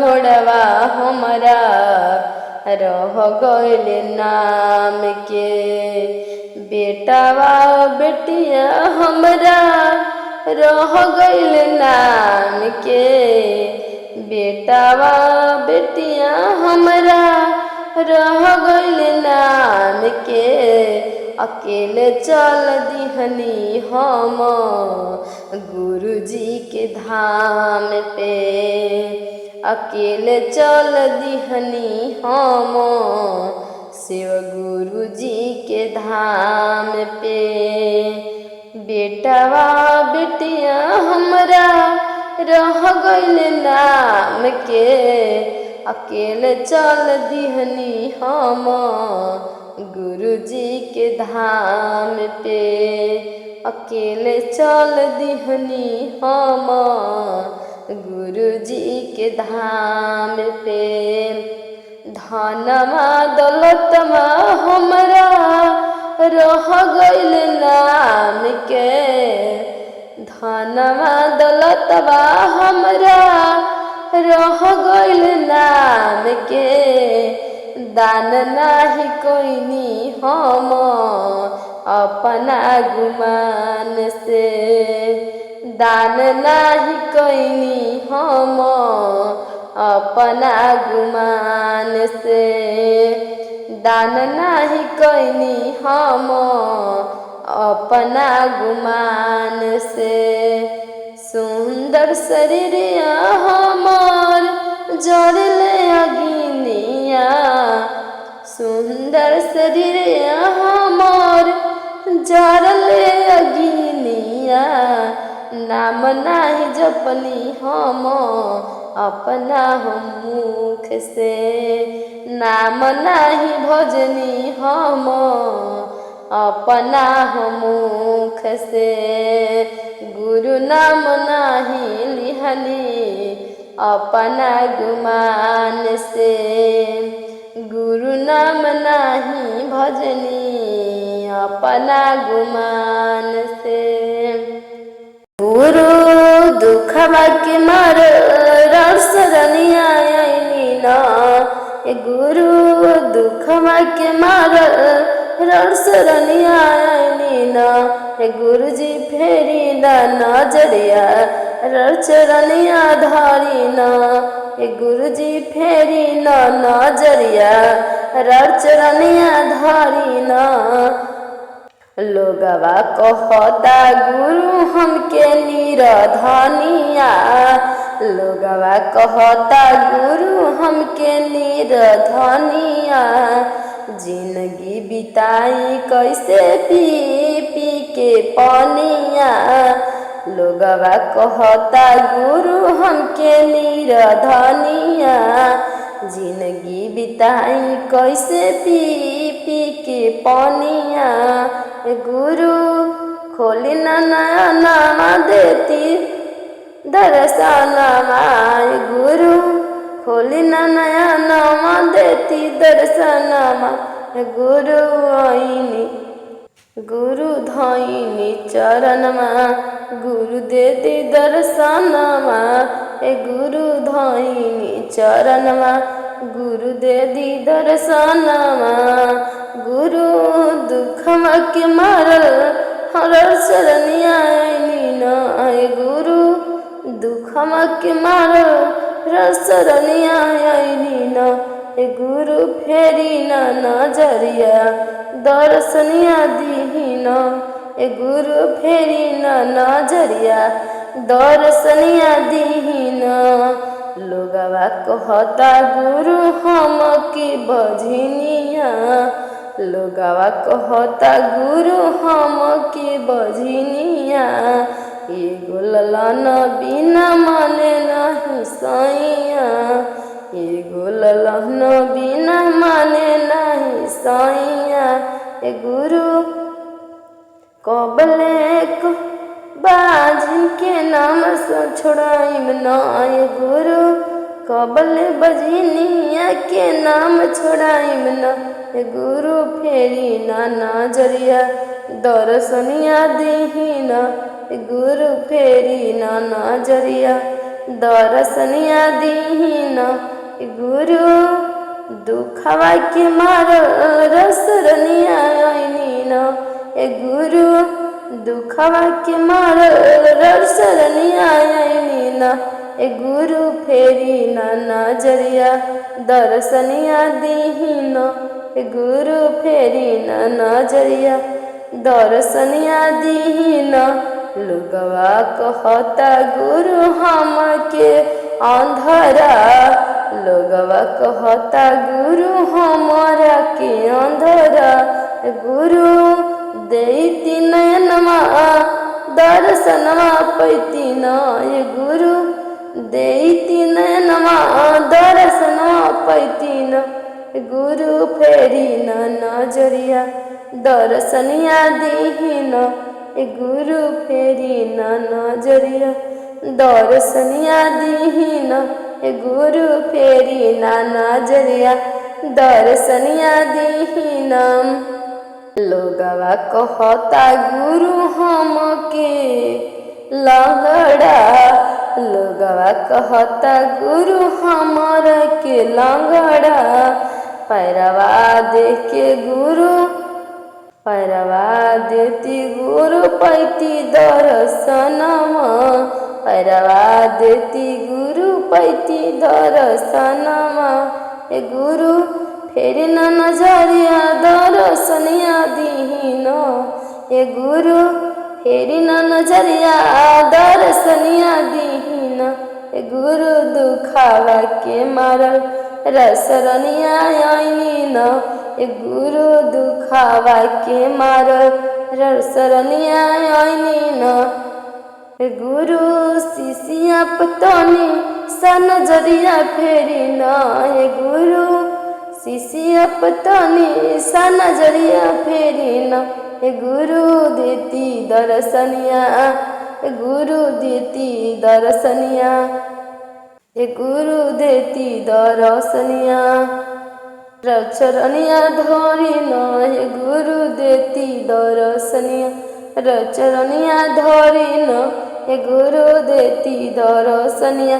घोड़वा हमरा रह गईल नाम के बेटावा बेटिया हमरा रह गईल नाम के बेटावा बेटिया हमरा रह गईल नाम के अकेले चल दिहनी हम गुरुजी के धाम पे अकेले चल दिहनी हम शिव गुरुजी के धाम पे बेटावा बेटिया हमरा रह गईल नाम के अकेले चल दिहनी हम गुरुजी के धाम पे अकेले चल दिहनी हम गुरुजी के धाम पे धनमा दौलतमा हमरा रह गईल नाम के धनमा दौलतवा हमरा रह गईल नाम के दान नाही कोइनी हम अपना गुमान से दान नाही कोइनी हम अपना गुमान से दान नाही कोइनी हम अपना गुमान से सुंदर शरीरिया हमार जरले अगिनिया सुंदर शरीरिया हमार जरले अगिनिया नाम नाही जपनी हम अपना हम मुख से नाम नाही भजनी हम अपना हम मुख से गुरु नाम नाही लिहनी अपना गुमान से गुरु नाम नाही भजनी अपना गुमान से गुरु दुखवा के मार रसरनिया न गुरु दुखवा के मार रसरनिया न गुरुजी फेरी द नजरिया रचरनिया धारी न गुरुजी फेरी न नजरिया रचरनिया धारी न लोगवा कहता गुरु हमके निरधनिया लोगवा कहता गुरु हमके निरधनिया जिंदगी बिताई कैसे पी पी के पनिया लोगवा कहता गुरु हमके निरधनिया जिंदगी बिताई कैसे पी पी के पनिया गुरु खोली नया नामा देती दर्शनमा गुरु खोली नया नामा देती दर्शनमा गुरु आईनी गुरु धाइनी चरणमा गुरु देती दर्शनमा गुरु धाइनी चरणमा गुरु देती दर्शनमा गुरु दुखमा के मारल हर शरणिया न गुरु दुखमा के मारल रसरनिया न गुरु फेरी न नजरिया दर्शनिया दीही न गुरु फेरी न नजरिया दर्शनिया दीना। लोगवा कहता गुरु हमके बझनिया, लोगवा कहता गुरु हमके बझनिया। एगो ललन बिना माने नहीं सैया, एगो ललन बिना माने नहीं सैया। ए गुरु कबले बाजिन के नाम से छोड़ाइम न, ए गुरु कबले बजनिया के नाम छोड़ाइम न। ए गुरु फेरी ना नजरिया दर्शनिया दीना, ए गुरु फेरी ना नजरिया दर्शनिया दीना। ए गुरु दुखवा के मारल रसरनिया आईनीना, ए गुरु दुखवा के मारल रसरनिया आईनीना। ए गुरु फेरी ना नजरिया दर्शनिया दीना, ए गुरु फेरी ना नजरिया दर्शनिया दीना। लोगवा कहता गुरु हमके अंधरा, लोगवा कहता गुरु हमरा के अंधरा। गुरु देती नयनमा दर्शनमा पैती न, ये गुरु देती नयनमा दर्शनमा पैती न। गुरु फेरी न नजरिया दर्शनिया दीना, ए गुरु फेरी न नजरिया दर्शनिया दीना। ए गुरु फेरी ना नजरिया दर्शनिया दीना। लोगवा कहता गुरु हमके लंगड़ा, लोगवा कहता गुरु हमरा के लंगड़ा। पैरवा दे के गुरु पैरवा देती गुरु पैती दर्शनमा, पैरवा देती गुरु पैती दर्शनमा। ए गुरु फेरी ना नजरिया दर्शनिया दीना, ए गुरु फेरी ना नजरिया दर्शनिया दीना। ए गुरु दुखावा के मारल रसरनिया आईनीना, ए गुरु दुखावा के मारल रसरनिया आईनीना। ए गुरु शिशिया पतनी सा नजरिया फेरी ना, ए गुरु शिशिया पतनी सा नजरिया फेरी ना। ए गुरु देती दर्शनिया, ए गुरु देती दर्शनिया, ए गुरु देती दर्शनिया रचरनिया धरी न। ए गुरु देती दर्शनिया रचरनिया धरी न, ए गुरु देती दर्शनिया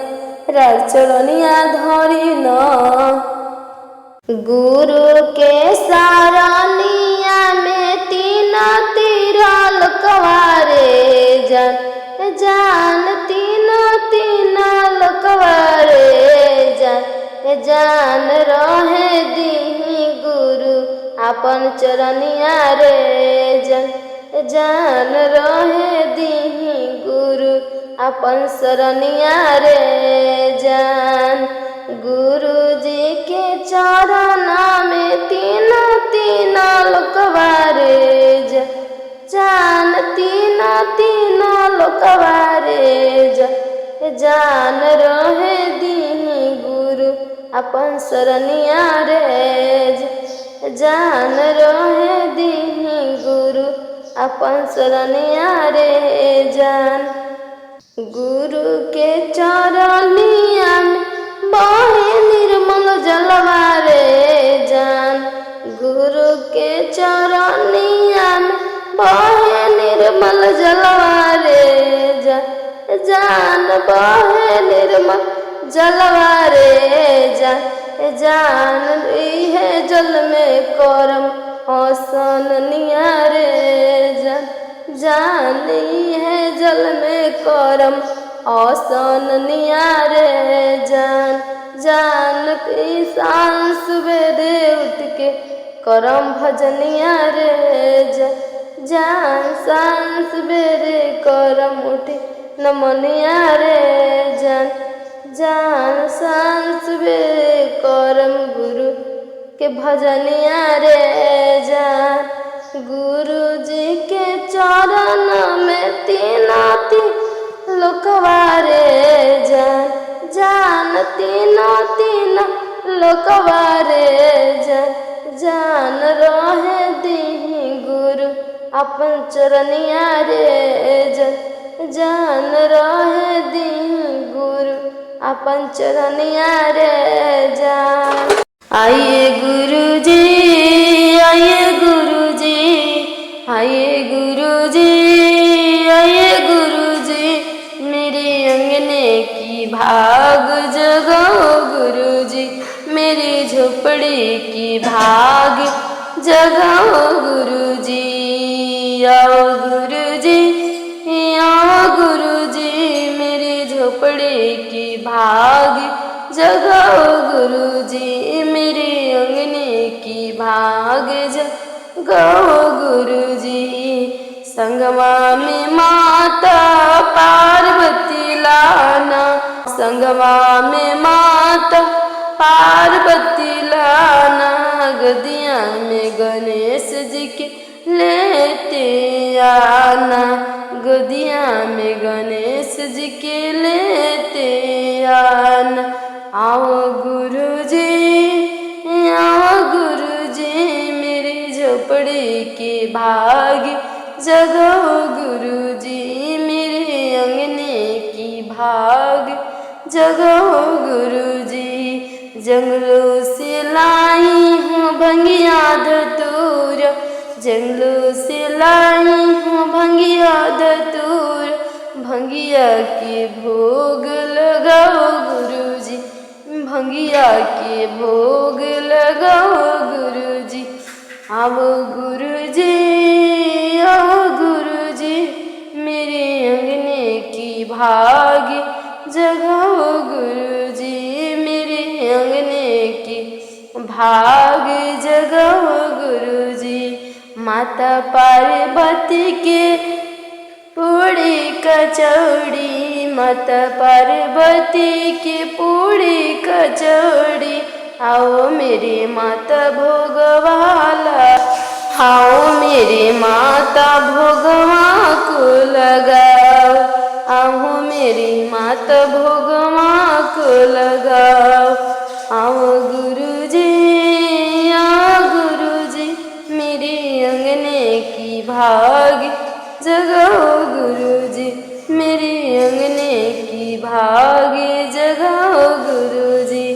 रचरनिया धरी न। गुरु के सारनिया में तीन तीरा लकवारे जान, जान तीन तीन लकवारे जान। जान रहे दीही गुरु अपन चरनिया रे जान, जान रहे दीही गुरु अपन शरणिया रे जान। गुरु जी के चरण में तीन तीन लोकवारे जान, तीन तीन लोकवारे जान रहे दीही गुरु अपन शरणिया रे जान रहे दीही गुरु अपन शरणिया रे जान। गुरु के चरनिया में बहे निर्मल जलवा रे जान, गुरु के चरनिया में बहे निर्मल जलवा रे जान, बहे निर्मल जलवा रे जान। इहे जल में करम हसन निया रे जान, इहे जल में करम हसन निया रे जान। जान की शान सुबेरे उठ के करम भजनिया रे जान, शान सुबेरे करम उठ नमनिया रे जान जान सांस बे करम गुरु के भजनिया रे जान गुरु जी के चरण में तीनों तीन लोकवा रे जान जान तीनों लोकवा रे जान रहे दीही गुरु अपन चरनिया रे जान रहे दीही गुरु अपन चरनिया रे जान। आइए गुरु जी आइए गुरु जी आइए गुरु जी आइए गुरु जी मेरे अंगने की भाग जगाओ गुरु जी मेरी झोपड़ी की भाग जगाओ गुरु जी आओ गुरु जी आओ गुरु जी मेरी झोपड़ी की भाग जगाओ गुरु जी मेरे अंगने की भाग जगाओ गुरु जी। संगमा में माता पार्वती लाना संगमा में माता पार्वती लाना गदिया में गणेश जी के लेते आना गदिया में गणेश जी के लेते आना। आओ गुरु जी मेरी झोपड़ी के भाग जगाओ गुरु जी मेरे अंगने की भाग जगाओ गुरु जी। जंगलों से लाई हूँ भंगिया धतूर जंगलों से लाई हूँ भंगिया धतूर भंगिया के भोग लगाओ गुरु जी भंगिया के भोग लगाओ गुरु जी। आओ गुरु जी मेरे अंगने की भाग जगाओ गुरु जी मेरे अंगने की भाग जगाओ गुरु जी। माता पार्वती के पूड़ी कचौड़ी माता पार्वती की पूड़ी कचौड़ी आओ मेरे माता भोगवाला आओ मेरे माता भोगवा को लगाओ आओ मेरी माता भोगवा को लगाओ। आओ गुरु जी मेरे अंगने की भाग जगाओ गुरु जी मेरे अंगने की भाग जगाओ गुरु जी।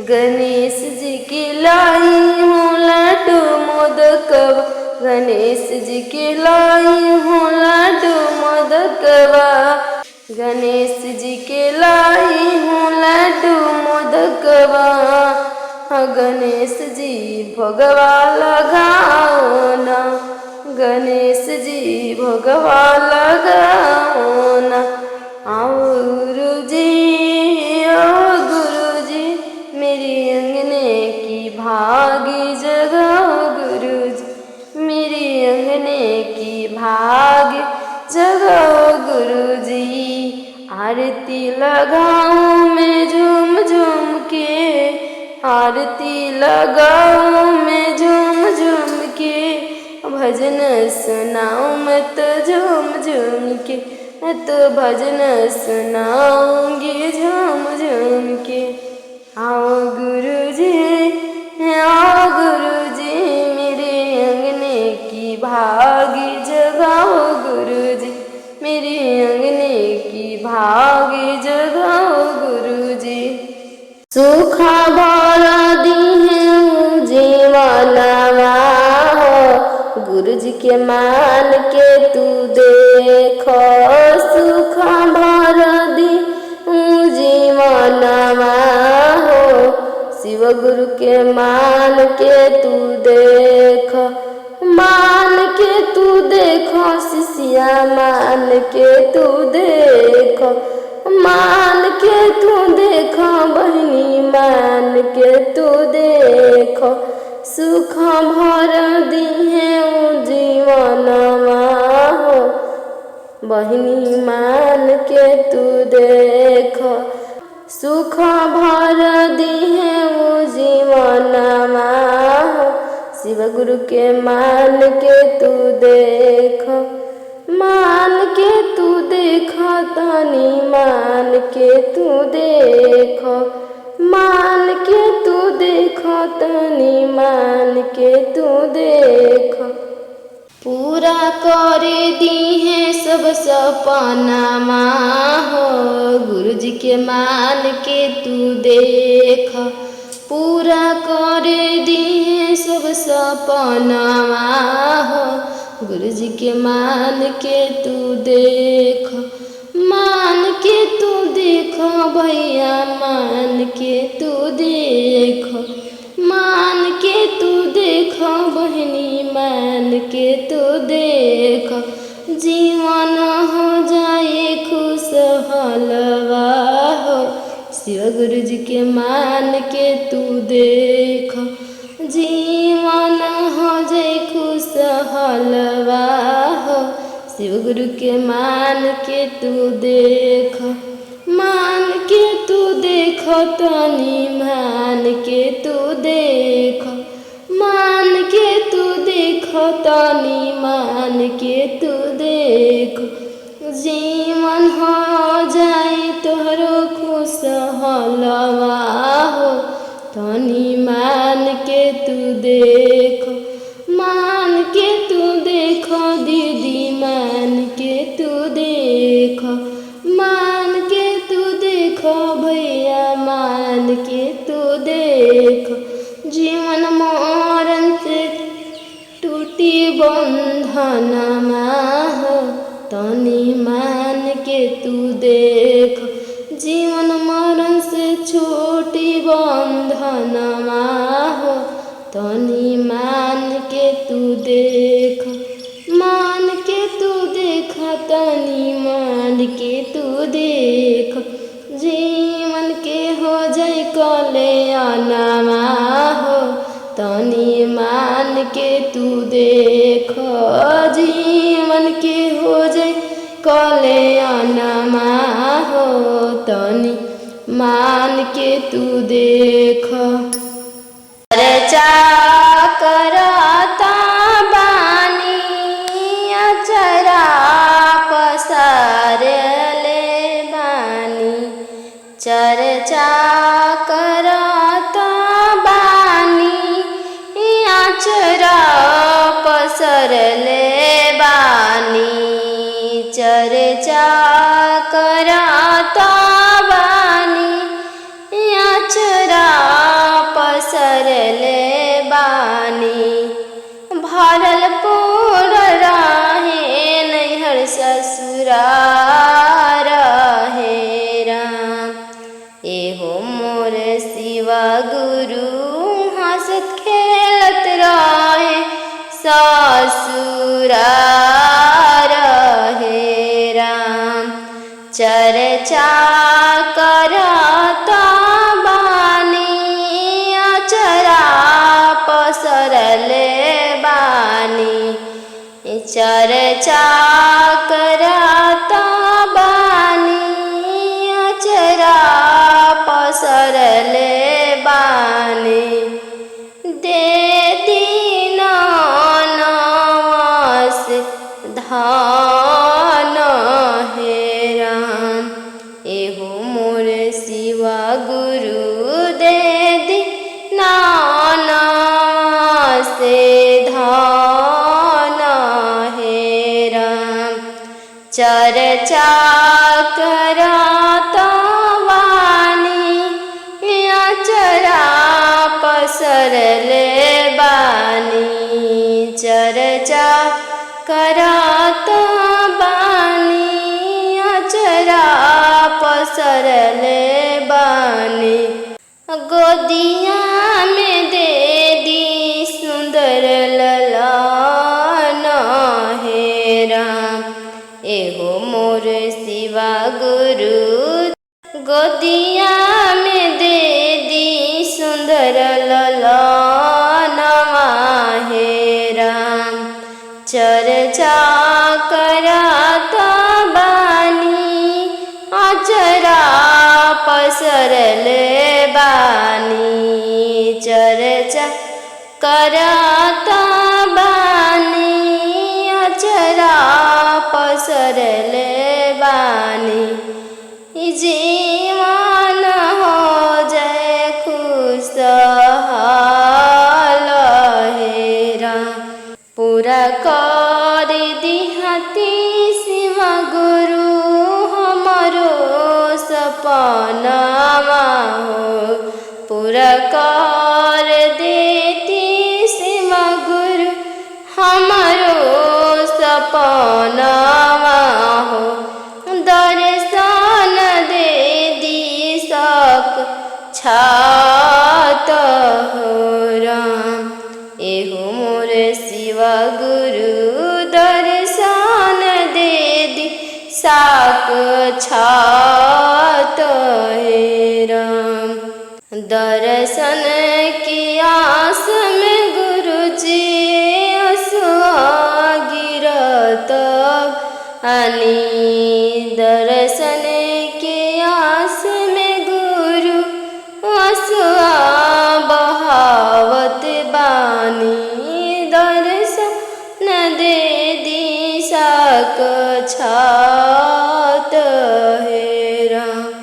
गणेश जी की लाई हूँ लड्डू मोदकवा गणेश जी की लाई हूँ लड्डू मोदकवा गणेश जी के लाई हूँ लड्डू मोदकवा गणेश जी भोगवा लगाओ ना गणेश जी भोगवा लगाओ ना। आओ गुरु जी मेरे अंगने की भाग जगाओ गुरु जी मेरे अंगने की भाग जगाओ गुरु जी। आरती लगाऊं मैं झूम झूम के आरती लगाऊं मैं झूम झूम के भजन सुनाऊं मैं तो झूम झूम के मैं तो भजन सुनाऊंगी झूम झूम के। आओ गुरु जी मेरे अंगने की भाग जगाओ गुरु जी मेरे अंगने की भाग जगाओ गुरु जी। सुखा भरा दी है जीवनवा हो गुरु जी के मान के तू देखो सुखा भरा दी जीवनवा हो शिव गुरु के मान के तू देखो शिष्या मान के तू देखो मान के तू देखो बहनी मान के तू देखो सुख भर दी है जीवनवा हो बहिनी मान के तू देख, सुख भर दिहे वो जीवनमा हो। शिव गुरु के मान के तू देख, मान के तू देख तनी मान के तू देख, मान के तू देख तनी मान के तू देख। पूरा कर दी है सब सपनामा हो, गुरुजी के मान के तू देख। पूरा कर दी है सब सपनामा हो, गुरुजी के मान के तू देख। मान के तू देख भैया, मान के तू देख, मान के तू देख बहनी, मान के तू देख। जीवन हो जाए खुशहालवा हो, शिव गुरुजी के मान के तू देख। जीवन हो जाए खुशहालवा हो, शिव गुरु के मान के तू देख। मान के तू देख तनी मान के तू देख, मान के तू देख तनी मान के तू देख। जीवन हो जाए तोहरो खुशहालवा हो, तनी मान के तू देख। मान के तू देख दीदी, मान के तू देख, मान के तू देख भैया, मान के तू देख। जीवन मरण से टूटी बंधनमा हो, तनी मान के तू देख। जीवन मरण से छूटी बंधनमा हो, तनी मान के तू देख। मान के तू देख तनी मान के तू देख। जीवन के हो जाए कल्याणमा हो, तनी मान के तू देख। जीवन के हो जाए कल्याणमा हो, तनी मान के तू देख। चर्चा करता बानी अचरा पसारले बानी, चर्चा करता बानी अचरा पसरले बानी, चर्चा करता बानी अचरा पसरले बानी। भरल पूर रहे नैहर ससुरा रहे राम, एहो मोर शिवा गुरु हंसत खेलत रहे ससुरा रहे राम। चर्चा करता बानी अचरा पसरले बानी, चर्चा करता बानी अचरा पसरले बानी। दे दीन नवास धान हे राम, एहो मोर शिवा गुरु दे दी नाना से धान हे राम। चर्चा करता बानी अचरा पसरले बानी, चर्चा करता बानी अचरा पसरले बानी। गोदिया में दे दी सुंदर ललान हे राम, एहो मोर शिवा गुरु गोदिया में दे दी सुंदर ललान हे राम। चर्चा करता अचरा पसरले बानी चर्चा करता बानी अचरा पसरले बानी जीवन हो जाए खुशहाल हेरा पूरा कर दिहती शिव गुरु हमारो सपनावा हो पूरा कर देती शिव गुरु हमारो सपनावा हो दर्शन दे दी सक छात हो राम एहो मोर शिव गुरु दर्शन दे दी साक छात हे राम दर्शन की आस में गुरु जी असुआ गिरत आनी दर्शन के आस में गुरु असुआ बहावत बानी दर्शन दे दिशा को छात हे राम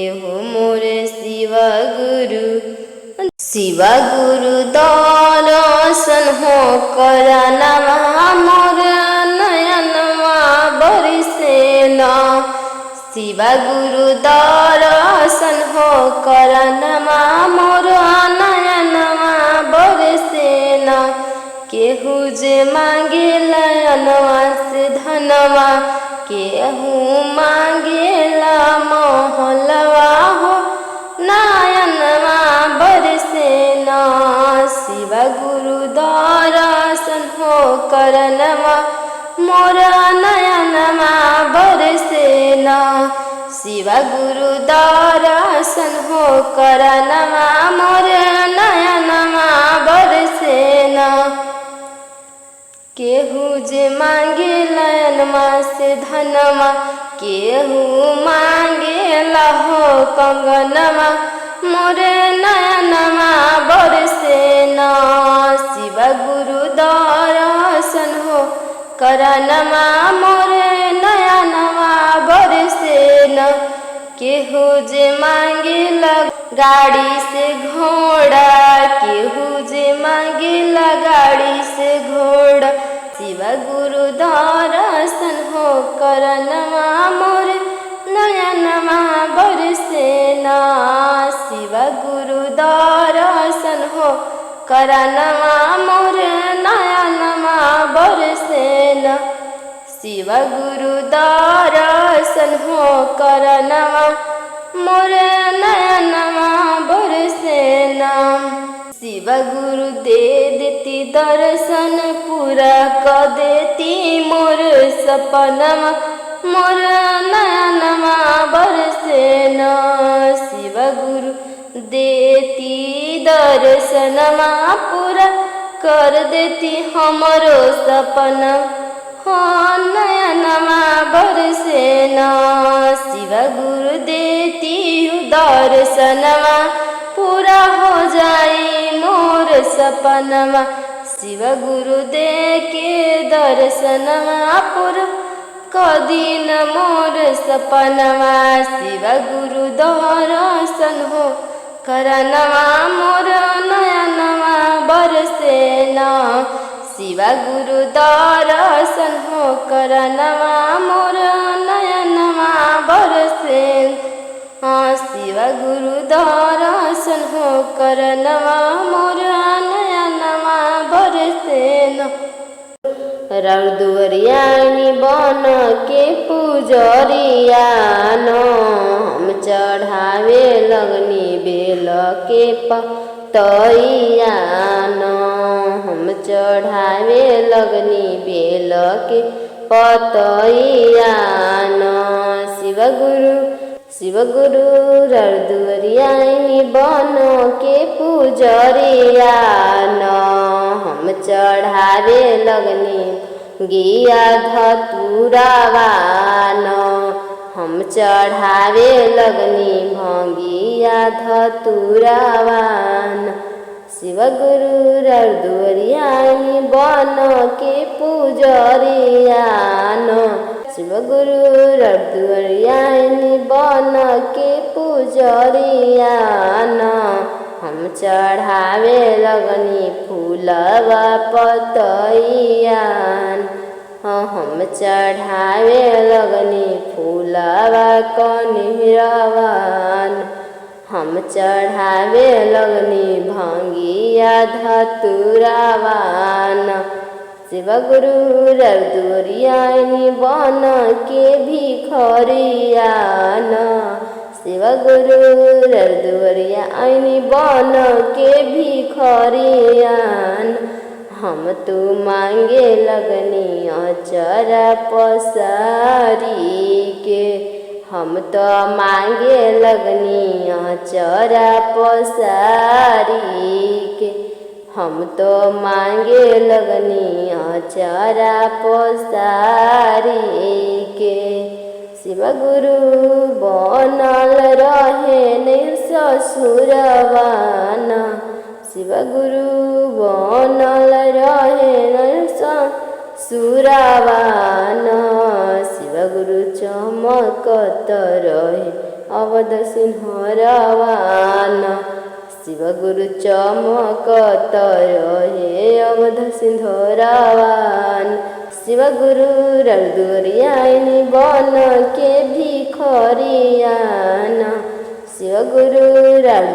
एहो मोर शिव गुरु दर्शन हो कराना मोर नयनवा बरसेना शिव गुरु दर्शन हो कराना मोर नयनवा बरसेना केहू जे मांगेला अनवा से धनवा केहू मांगेला महलवा हो नयनवा बरसेना शिव गुरु दर्शन हो करनवा मोर नयनवा बरसेना शिव गुरु दर्शन हो करनवा मोर नयनवा बरसेना केहू जे मांगेला अनवा से धनवा केहू मांगेला हो कंगनवा मोर नयनवा बरसेना शिव गुरु दर्शन हो करनवा मोर नयनवा बरसेना केहू जे मांगेला गाड़ी से घोड़ा केहू जे मांगेला गाड़ी से घोड़ा शिव गुरु दर्शन हो करनवा मोर नयनवा बरसेना शिव गुरु दर्शन हो करनवा मोर नयनवा बरसेना शिव गुरु दर्शन हो करनवा मोर नयनवा बरसेना शिव गुरु दे देती दर्शन पूरा कर देती मोर सपनवा मोर नयनवा बरसेना शिव गुरु देती दर्शनवा पूरा कर देती हमरो सपना हो नयनवा बरसेना शिव गुरु देती दर्शनवा पूरा हो जाई मोर सपनवा शिव गुरु दे के दर्शनवा पूरा कदीन मोर सपनवा शिव गुरु दर्शन हो करनवा मोर नयनवा बरसेना शिव गुरु दर्शन हो करनवा मोर नयनवा बरसेना शिव गुरु दर्शन हो करनवा मोर नयनवा बरसेना राउर दुवरियानी बन के पुजरिया हम चढ़ावे लगनी बेल के पतैया हम चढ़ावे लगनी बेल के पतैया शिव गुरु राउर दुवरियानी बन के पुजरिया हम चढ़ावे लगनी गिया धतुरावा हम चढ़ावे लगनी भंगिया धतुरावान। शिव गुरु दुअरियानी बन के पूजरियान। शिव गुरु दुअरियानी बन के पूजरियान। हम चढ़ावे लगनी फूलवा पतैयान। हम चढ़ावे लगनी फूलवा कनिरवान। हम चढ़ावे लगनी भंगिया धतुरावान। शिव गुरु दुअरियानी बन के भिखरियान। शिव गुरु दुअरियानी बन के भिखरियान। हम तो मांगे लगनी अचरा पसारी के। हम तो मांगे लगनी अचरा पसारी के। हम तो मांगे लगनी अचरा पसारी के। शिव गुरु बनल रहे ससुरवान। शिव गुरु बनल रहे ससुरवान। शिव गुरु चमकत रहे अवध सिंहरवान। शिव गुरु चमकत रहे अवध सिंहरवान। शिव गुरु दुअरियानी बन के भिखरियान। शिव गुरु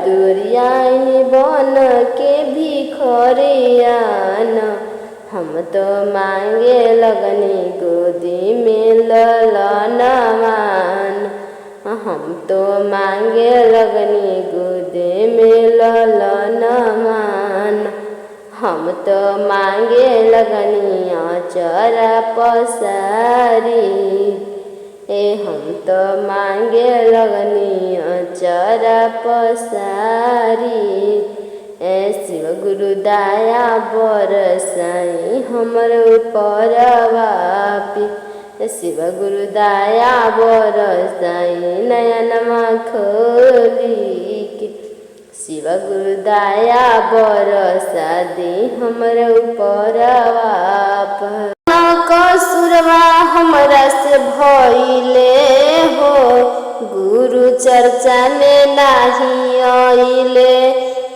दुअरियानी बन के भिखरियान। हम तो मांगे लगनी गोदी में ललनवान। हम तो मांगे लगनी गोदी में ललनवान। हम तो मांगे लगनी अचरा पसारी। हम तो मांगे लगनी अचरा पसारी। शिव गुरु दया बरसाई हमर ऊपर वापी। शिव गुरु दया बरसाई नयनमा खोली के। शिव गुरु दया बरसा दी हमर ऊपर वाप। कसुरवा हमरा से भइले हो गुरु चर्चा में नाही आइले।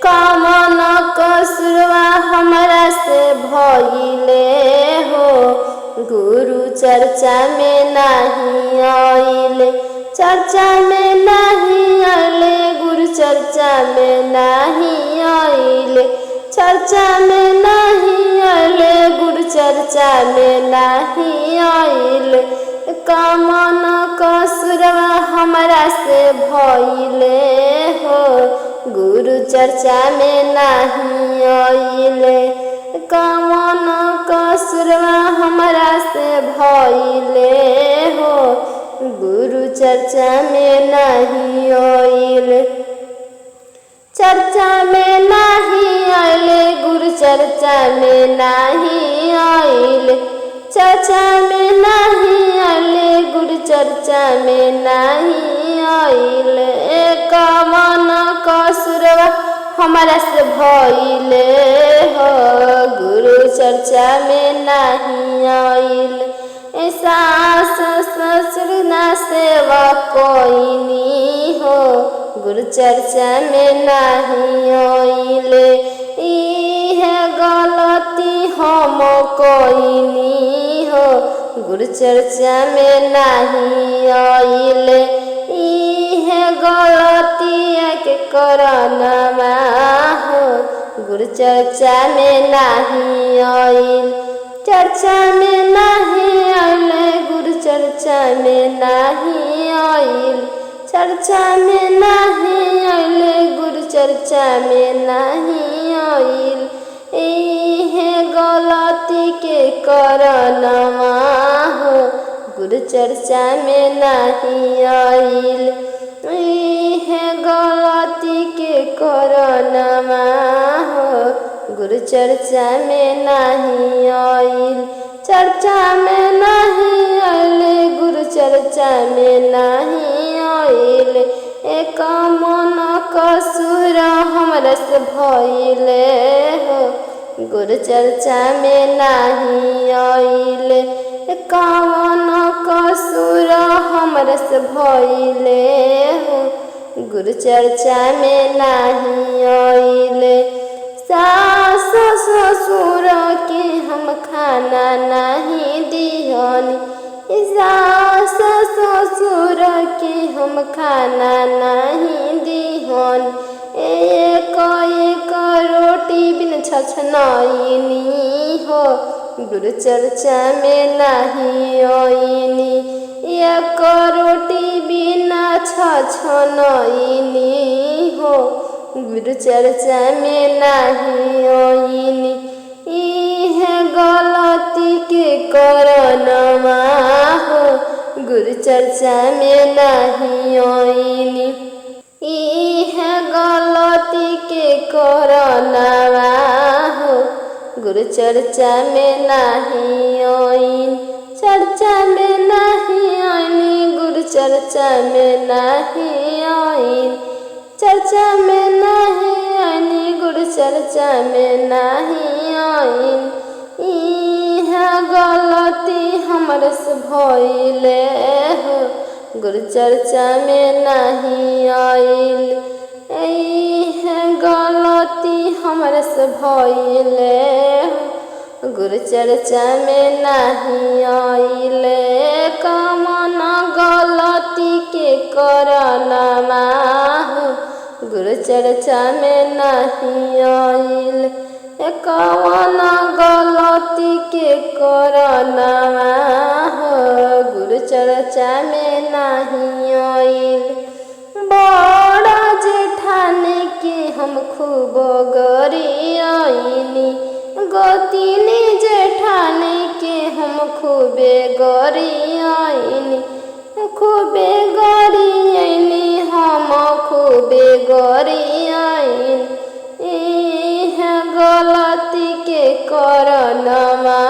कमन कसुरवा हमरा से भइले हो गुरु चर्चा में नाही आइले। चर्चा में नाही आइले गुरु चर्चा में नाही आइले। चर्चा में नाही आइले गुरु चर्चा में नाही आइले। कमन कसुरवा हमरा से भइले हो गुरु चर्चा में नाही आइले। कमन कसुरवा हमरा से भइले हो गुरु चर्चा में नाही आइले। चर्चा में नाही आइले गुरु चर्चा में नाही आइले। चर्चा में नाही आइले गुरु चर्चा में नाही आइले। कमन कसुरवा हमरा से भइले हो गुरु चर्चा में नाही आइले। सास ससुर ना सेवा कोइनी हो गुरु चर्चा में नाही आइले। इहे गलती हम कोइनी हो गुरु चर्चा में नाही आइले। इहे गलती के करनमा हो गुरु चर्चा में नाही आइले। चर्चा में नाही आइले गुरु चर्चा में नाही आइले। चर्चा में नाही आइले गुरु चर्चा में नाही आइले। इहे गलती के करनमा हो गुरु चर्चा में नाही आइले। इहे गलती के करनमा हो गुरु चर्चा में नाही आइले। चर्चा में नहीं आइले, गुरु चर्चा में नहीं आइले। एक मन कसूर हमरा से भइले हो, गुरु चर्चा में नहीं आइले। कवन कसूर हमरा से भइले हो, गुरु चर्चा में नहीं आइले। सास ससुर के हम खाना नहीं दिहनी, सास ससुर के हम खाना नहीं दिहनी। एक एक रोटी बिन छछनैनी हो, गुरु चर्चा में नहीं आइनी। एक रोटी बिना छछनैनी हो, गुरु चर्चा में नहीं आइनी। इहे गलती के करनवा हो, गुरु चर्चा में नहीं आइनी। इहे गलती के करनवा हो, गुरु चर्चा में नहीं आइनी। चर्चा में नहीं आइनी, गुरु चर्चा में नहीं आइनी। चर्चा में नहीं आइनी, गुरु चर्चा में नहीं आइनी। इहा गलती हमर से भइले हो, गुरु चर्चा में नहीं आइल। इहा गलती हमर से भइले हो, गुरु चर्चा में नहीं आइले। कवन गलती के करनवा हो, गुरु चर्चा में नहीं आइल। कवन गलती के करनवा हो, गुरु चर्चा में नहीं आइल। बड़ा जेठानी के हम खूब गरियाइनी, गोतिनी जेठानी के हम खूबे गरियाइनी। खूबे गरियाइनी, हम खूबे गरियाइनी। इहे गलती के करनवा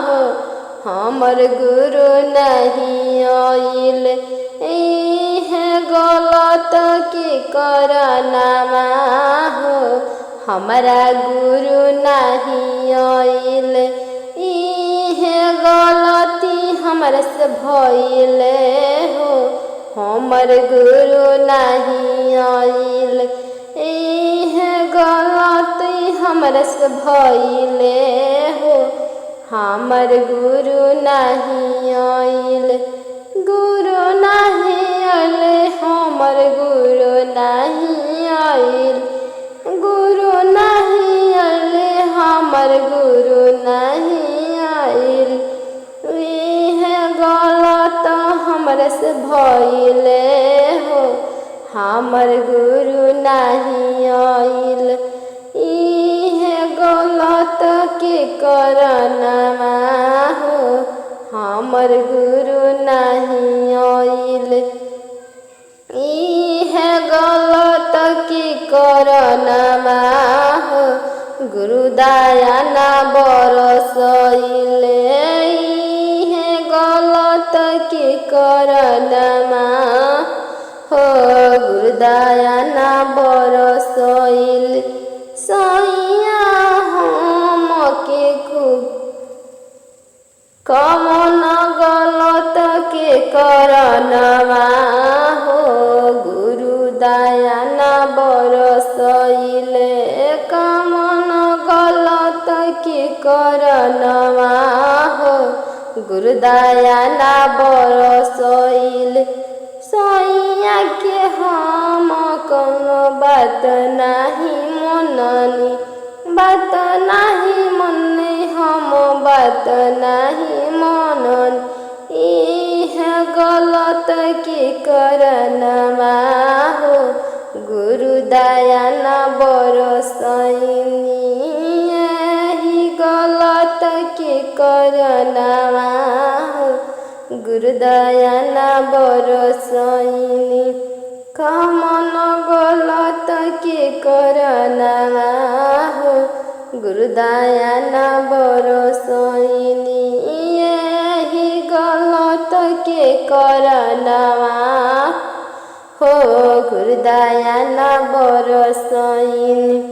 हो, हमर गुरु नहीं आइल। इहे गलत के करनवा हो, हमारा गुरु नहीं आइल। इहे गलती हमरा से भइले हो, हमर गुरु नहीं आइल। इहे गलती हमरा से भइले हो, हमर गुरु नहीं आइल। गुरु नहीं आइल, हमर गुरु नहीं आइल। गुरु नहीं आइल, हमर गुरु नहीं आइल। इहे गलत हमरा से भइले हो, हमर गुरु नहीं आइल। इहे गलत के करनवा हो, हमर गुरु नहीं आइल। इहे गलत के करनवा हो, गुरु दया ना बरसइले। इहे गलत के करनवा हो, गुरु दया ना बरसइले। सैया हमके खूब कवन गलत के करनवा हो, गुरु दया ना बरसइले। कवन गलत के करनवा हो, गुरु दया ना बरसइले। सैया के हम कौनो बात नहीं मननी, बात नहीं मननी, हम बात नहीं मननी। इहे गलत के करनवा हो, गुरु दया ना बरसइनी। यही गलत के करनवा हो, गुरु दया ना बरसइनी। कवन गलत के करनवा हो, गुरु दया ना बरसइनी। करनवा हो गुरुदया न बरसइन।